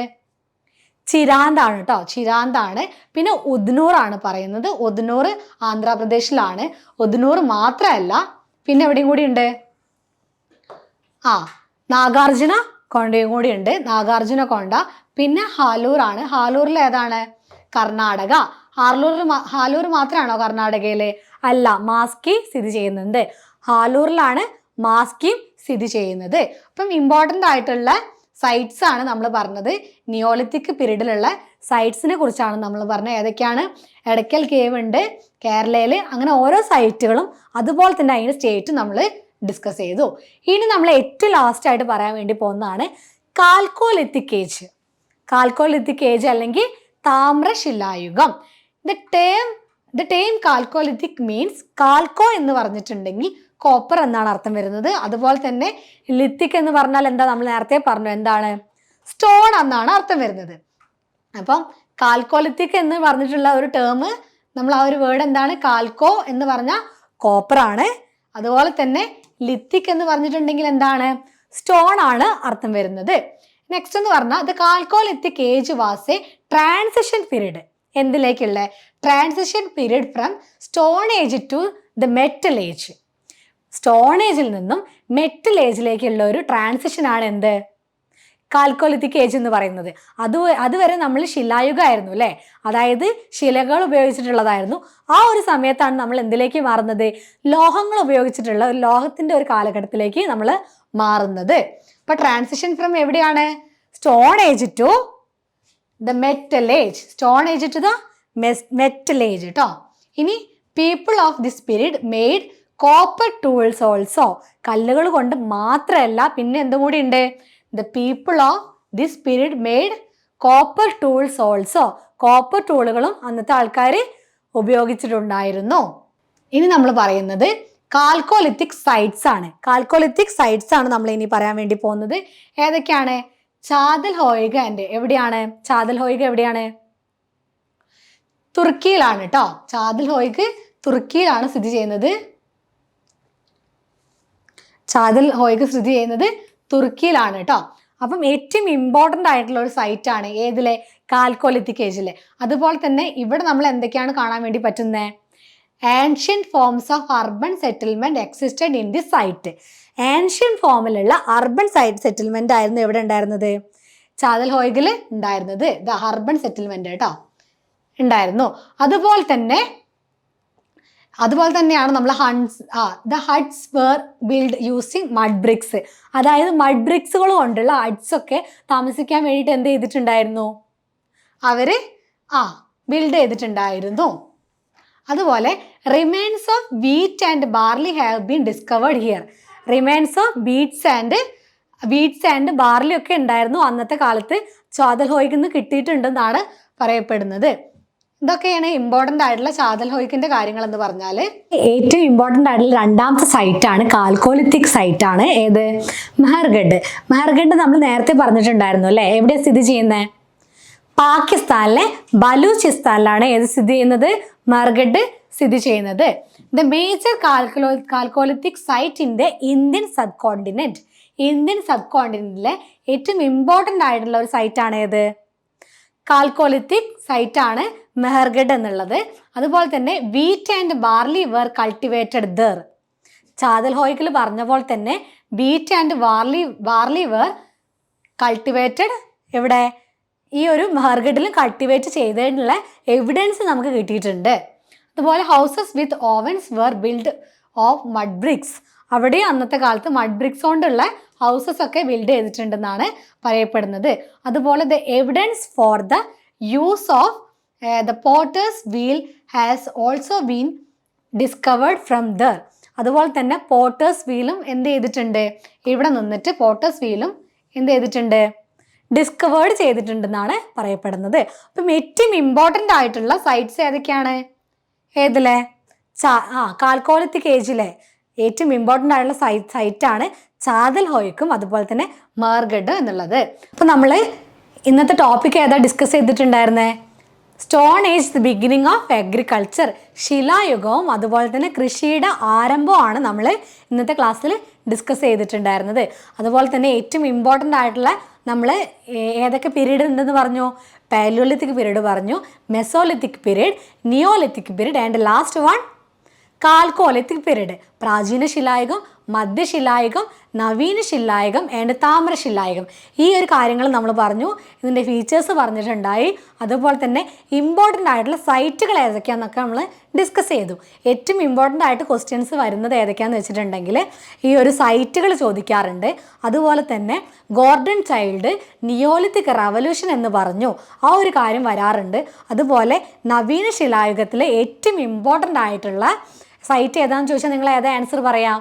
ചിരാന്താണ് കേട്ടോ, ചിരാന്താണ്. പിന്നെ ഉദ്നൂർ ആണ് പറയുന്നത്. ഉദ്നൂർ ആന്ധ്രാപ്രദേശിലാണ്. ഉദ്നൂർ മാത്രമല്ല, പിന്നെ എവിടെയും കൂടി ഉണ്ട്, നാഗാർജുന കൊണ്ടയും കൂടി ഉണ്ട്. നാഗാർജുന കൊണ്ട. പിന്നെ ഹാലൂർ ആണ്. ഹാലൂറിൽ ഏതാണ്? കർണാടക. ഹാലൂർ മാത്രമാണോ കർണാടകയിലെ? അല്ല, മാസ്കി സ്ഥിതി ചെയ്യുന്നുണ്ട്. ഹാലൂറിലാണ് മാസ്കി സ്ഥിതി ചെയ്യുന്നത്. അപ്പം ഇമ്പോർട്ടൻ്റ് ആയിട്ടുള്ള സൈറ്റ്സ് ആണ് നമ്മൾ പറഞ്ഞത്. നിയോളിത്തിക് പീരീഡിലുള്ള സൈറ്റ്സിനെ കുറിച്ചാണ് നമ്മൾ പറഞ്ഞത്. ഏതൊക്കെയാണ്? എടക്കൽ കേവ് ഉണ്ട് കേരളയിൽ. അങ്ങനെ ഓരോ സൈറ്റുകളും അതുപോലെ തന്നെ അതിൻ്റെ സ്റ്റേറ്റ് നമ്മൾ ഡിസ്കസ് ചെയ്തു. ഇനി നമ്മൾ ഏറ്റവും ലാസ്റ്റ് ആയിട്ട് പറയാൻ വേണ്ടി പോകുന്നതാണ് കാൽക്കോലിത്തിക് ഏജ് അല്ലെങ്കിൽ താമ്രശിലായുഗം. The term the term chalcolithic means chalco എന്ന് പറഞ്ഞിട്ടുണ്ടെങ്കിൽ കോപ്പർ എന്നാണ് അർത്ഥം വരുന്നത്. അതുപോലെ തന്നെ ലിത്തിക് എന്ന് പറഞ്ഞാൽ എന്താ, നമ്മൾ നേരത്തെ പറഞ്ഞു എന്താണ്, സ്റ്റോൺ എന്നാണ് അർത്ഥം വരുന്നത്. അപ്പം കാൽക്കോലിത്തിക് എന്ന് പറഞ്ഞിട്ടുള്ള ഒരു ടേം, നമ്മൾ ആ ഒരു വേർഡ് എന്താണ്, കാൽക്കോ എന്ന് പറഞ്ഞാൽ കോപ്പർ ആണ്. അതുപോലെ തന്നെ ലിത്തിക് എന്ന് പറഞ്ഞിട്ടുണ്ടെങ്കിൽ എന്താണ്, സ്റ്റോൺ ആണ് അർത്ഥം വരുന്നത്. നെക്സ്റ്റ് എന്ന് പറഞ്ഞാൽ the chalcolithic age was a transition period. എന്തിലേക്കുള്ള transition period from stone age to the metal age. Stone ഏജിൽ നിന്നും മെറ്റൽ ഏജിലേക്കുള്ള ഒരു ട്രാൻസിഷൻ ആണ് എന്ത്, കാൽക്കോലിത്തിക് ഏജ് എന്ന് പറയുന്നത്. അതുവരെ നമ്മൾ ശിലായുഗമായിരുന്നു അല്ലേ, അതായത് ശിലകൾ ഉപയോഗിച്ചിട്ടുള്ളതായിരുന്നു. ആ ഒരു സമയത്താണ് നമ്മൾ എന്തിലേക്ക് മാറുന്നത്, ലോഹങ്ങൾ ഉപയോഗിച്ചിട്ടുള്ള ഒരു ലോഹത്തിന്റെ ഒരു കാലഘട്ടത്തിലേക്ക് നമ്മൾ മാറുന്നത്. അപ്പൊ ട്രാൻസിഷൻ ഫ്രം എവിടെയാണ്, stone age to the metal age, stone age to the metal age കേട്ടോ. ഇനി people of this period made copper tools also. കല്ലുകൾ കൊണ്ട് മാത്രമല്ല, പിന്നെ എന്തും കൂടി ഉണ്ട്, the people of this period made copper tools also. Copper ടൂളുകളും അന്നത്തെ ആൾക്കാർ ഉപയോഗിച്ചിട്ടുണ്ടായിരുന്നു. ഇനി നമ്മൾ പറയുന്നത് കാൽക്കോലിത്തിക് സൈറ്റ്സ് ആണ്. കാൽക്കോലിത്തിക് സൈറ്റ്സ് ആണ് നമ്മൾ ഇനി പറയാൻ വേണ്ടി പോകുന്നത്. ഏതൊക്കെയാണ്, ചാദൽ ഹോയിഗ ആൻഡ് എവിടെയാണ്, ചാദൽ ഹോയിഗ എവിടെയാണ്, തുർക്കിയിലാണ് കേട്ടോ. ചാദൽ ഹോയിഗ് തുർക്കിയിലാണ് സ്ഥിതി ചെയ്യുന്നത്. ചാദൽ ഹോയിഗ് സ്ഥിതി ചെയ്യുന്നത് തുർക്കിയിലാണ് കേട്ടോ. അപ്പം ഏറ്റവും ഇമ്പോർട്ടൻ്റ് ആയിട്ടുള്ള ഒരു സൈറ്റ് ആണ് ഏതിലെ, കാൽക്കോലിത്തിക് ഏജിലെ. അതുപോലെ തന്നെ ഇവിടെ നമ്മൾ എന്തൊക്കെയാണ് കാണാൻ വേണ്ടി പറ്റുന്നത്, ancient forms of urban settlement existed in the site. Ancient ഫോമിലുള്ള അർബൻ സെറ്റിൽമെന്റ് ആയിരുന്നു എവിടെ ഉണ്ടായിരുന്നത്, ചാദൽ ഹോയിഗിൽ ഉണ്ടായിരുന്നത്. ദ അർബൻ സെറ്റിൽമെന്റ് കേട്ടോ ഉണ്ടായിരുന്നു. അതുപോലെ തന്നെയാണ് നമ്മൾ the huts were build using mud bricks. അതായത് മഡ് ബ്രിക്സുകൾ കൊണ്ടുള്ള ഹട്ട്സ് ഒക്കെ താമസിക്കാൻ വേണ്ടിയിട്ട് എന്ത് ചെയ്തിട്ടുണ്ടായിരുന്നു, അവര് ബിൽഡ് ചെയ്തിട്ടുണ്ടായിരുന്നു. അതുപോലെ remains of wheat and barley have been discovered here. Remains of wheats and barley ഒക്കെ ഉണ്ടായിരുന്നു അന്നത്തെ കാലത്ത് ചാദൽ ഹോയിക്കിൽ നിന്ന് കിട്ടിയിട്ടുണ്ടെന്നാണ് പറയപ്പെടുന്നത്. ഇതൊക്കെയാണ് ഇമ്പോർട്ടൻ്റ് ആയിട്ടുള്ള ചാദൽ ഹോയിക്കിന്റെ കാര്യങ്ങൾ എന്ന് പറഞ്ഞാൽ. ഏറ്റവും ഇമ്പോർട്ടൻ്റ് ആയിട്ടുള്ള രണ്ടാമത്തെ സൈറ്റ് ആണ് കാൽക്കോലിത്തിക് സൈറ്റ് ആണ്. ഏത്, മെഹർഗഡ്. മെഹർഗഡ് നമ്മൾ നേരത്തെ പറഞ്ഞിട്ടുണ്ടായിരുന്നു അല്ലേ, എവിടെയാണ് സ്ഥിതി ചെയ്യുന്നത്, പാകിസ്ഥാനിലെ ബലൂചിസ്ഥാനിലാണ് ഏത് സ്ഥിതി ചെയ്യുന്നത്, മെഹർഗഡ് സ്ഥിതി ചെയ്യുന്നത്. The major chalcolithic site in the Indian subcontinent. Indian സബ് കോണ്ടിനെന്റിലെ ഏറ്റവും ഇമ്പോർട്ടൻ്റ് ആയിട്ടുള്ള ഒരു സൈറ്റാണ് ഏത്, കാൽക്കോലിത്തിക് സൈറ്റ് ആണ് മെഹർഗഡ് എന്നുള്ളത്. അതുപോലെ തന്നെ wheat and barley were cultivated there. ചാദൽ ഹോയിക്കിൽ പറഞ്ഞ പോലെ തന്നെ wheat and barley were cultivated എവിടെ, ഈ ഒരു മെഹർഗഡിലും കൾട്ടിവേറ്റ് ചെയ്തതിനുള്ള എവിഡൻസ് നമുക്ക് കിട്ടിയിട്ടുണ്ട്. അതുപോലെ houses with ovens were build of mud bricks. അവിടെ അന്നത്തെ കാലത്ത് മഡ് ബ്രിക്സ് കൊണ്ടുള്ള ഹൗസസ് ഒക്കെ ബിൽഡ് ചെയ്തിട്ടുണ്ടെന്നാണ് പറയപ്പെടുന്നത്. അതുപോലെ the evidence for the use of the potters wheel has also been discovered from there. അതുപോലെ തന്നെ പോട്ടേഴ്സ് വീലും എന്ത് ചെയ്തിട്ടുണ്ട്, ഇവിടെ നിന്നിട്ട് പോട്ടേഴ്സ് വീലും എന്ത് ചെയ്തിട്ടുണ്ട്, ഡിസ്കവേർഡ് ചെയ്തിട്ടുണ്ടെന്നാണ് പറയപ്പെടുന്നത്. അപ്പം ഏറ്റവും ഇമ്പോർട്ടൻ്റ് ആയിട്ടുള്ള സൈറ്റ്സ് ഏതൊക്കെയാണ്, ഏതിലെ, കാൽക്കോലിത്തിക് ഏജിലെ ഏറ്റവും ഇമ്പോർട്ടൻ്റ് ആയിട്ടുള്ള സൈറ്റാണ് ചാദൽ ഹോയിക്കും അതുപോലെ തന്നെ മെഹർഗഡ് എന്നുള്ളത്. അപ്പം നമ്മൾ ഇന്നത്തെ ടോപ്പിക് ഏതാ ഡിസ്കസ് ചെയ്തിട്ടുണ്ടായിരുന്നേ, stone age the beginning of agriculture. ശിലായുഗവും അതുപോലെ തന്നെ കൃഷിയുടെ ആരംഭമാണ് നമ്മൾ ഇന്നത്തെ ക്ലാസ്സിൽ ഡിസ്കസ് ചെയ്തിട്ടുണ്ടായിരുന്നത്. അതുപോലെ തന്നെ ഏറ്റവും ഇമ്പോർട്ടൻ്റ് ആയിട്ടുള്ള നമ്മൾ ഏതൊക്കെ പീരീഡ് ഉണ്ടെന്ന് പറഞ്ഞു, പാലിയോലിത്തിക് പീരീഡ് പറഞ്ഞു, Mesolithic period, Neolithic period and last one Chalcolithic period. പ്രാചീന ശിലായുഗം, മധ്യശിലായുഗം, നവീന ശിലായുഗം ആൻഡ് താമ്രശിലായുഗം. ഈ ഒരു കാര്യങ്ങൾ നമ്മൾ പറഞ്ഞു, ഇതിൻ്റെ ഫീച്ചേഴ്സ് പറഞ്ഞിട്ടുണ്ടായി. അതുപോലെ തന്നെ ഇമ്പോർട്ടൻ്റ് ആയിട്ടുള്ള സൈറ്റുകൾ ഏതൊക്കെയാണെന്നൊക്കെ നമ്മൾ ഡിസ്കസ് ചെയ്തു. ഏറ്റവും ഇമ്പോർട്ടൻ്റ് ആയിട്ട് ക്വസ്റ്റ്യൻസ് വരുന്നത് ഏതൊക്കെയാണെന്ന് വെച്ചിട്ടുണ്ടെങ്കിൽ ഈ ഒരു സൈറ്റുകൾ ചോദിക്കാറുണ്ട്. അതുപോലെ തന്നെ ഗോർഡൻ ചൈൽഡ്, നിയോലിത്തിക് റവല്യൂഷൻ എന്ന് പറഞ്ഞു, ആ ഒരു കാര്യം വരാറുണ്ട്. അതുപോലെ നവീന ശിലായുഗത്തിലെ ഏറ്റവും ഇമ്പോർട്ടൻ്റ് ആയിട്ടുള്ള സൈറ്റ് ഏതാണെന്ന് ചോദിച്ചാൽ നിങ്ങൾ ഏതാ ആൻസർ പറയാം,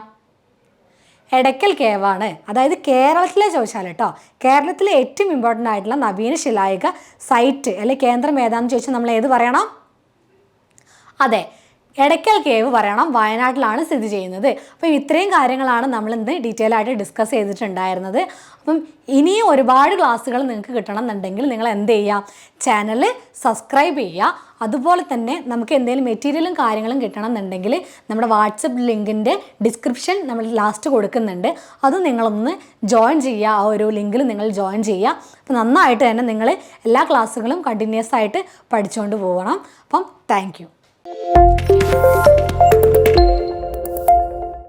എടക്കൽ കേവാണ്. അതായത് കേരളത്തിലെ ചോദിച്ചാൽ കേട്ടോ, കേരളത്തിലെ ഏറ്റവും ഇമ്പോർട്ടൻ്റ് ആയിട്ടുള്ള നവീന ശിലായുഗ സൈറ്റ് അല്ലെങ്കിൽ കേന്ദ്രം ഏതാണെന്ന് ചോദിച്ചാൽ നമ്മൾ ഏത് പറയണം, അതെ, എടയ്ക്കൽ കേവ് പറയണം, വയനാട്ടിലാണ് സ്ഥിതി ചെയ്യുന്നത്. അപ്പോൾ ഇത്രയും കാര്യങ്ങളാണ് നമ്മൾ ഇന്ന് ഡീറ്റെയിൽ ആയിട്ട് ഡിസ്കസ് ചെയ്തിട്ടുണ്ടായിരുന്നത്. അപ്പം ഇനിയും ഒരുപാട് ക്ലാസ്സുകൾ നിങ്ങൾക്ക് കിട്ടണം എന്നുണ്ടെങ്കിൽ നിങ്ങൾ എന്ത് ചെയ്യുക, ചാനൽ സബ്സ്ക്രൈബ് ചെയ്യുക. അതുപോലെ തന്നെ നമുക്ക് എന്തെങ്കിലും മെറ്റീരിയലും കാര്യങ്ങളും കിട്ടണം എന്നുണ്ടെങ്കിൽ നമ്മുടെ വാട്സപ്പ് ലിങ്കിൻ്റെ ഡിസ്ക്രിപ്ഷൻ നമ്മൾ ലാസ്റ്റ് കൊടുക്കുന്നുണ്ട്. അത് നിങ്ങളൊന്ന് ജോയിൻ ചെയ്യുക, ആ ഒരു ലിങ്കിൽ നിങ്ങൾ ജോയിൻ ചെയ്യുക. അപ്പോൾ നന്നായിട്ട് തന്നെ നിങ്ങൾ എല്ലാ ക്ലാസ്സുകളും കണ്ടിന്യൂസ് ആയിട്ട് പഠിച്ചുകൊണ്ട് പോകണം. അപ്പം താങ്ക് യു.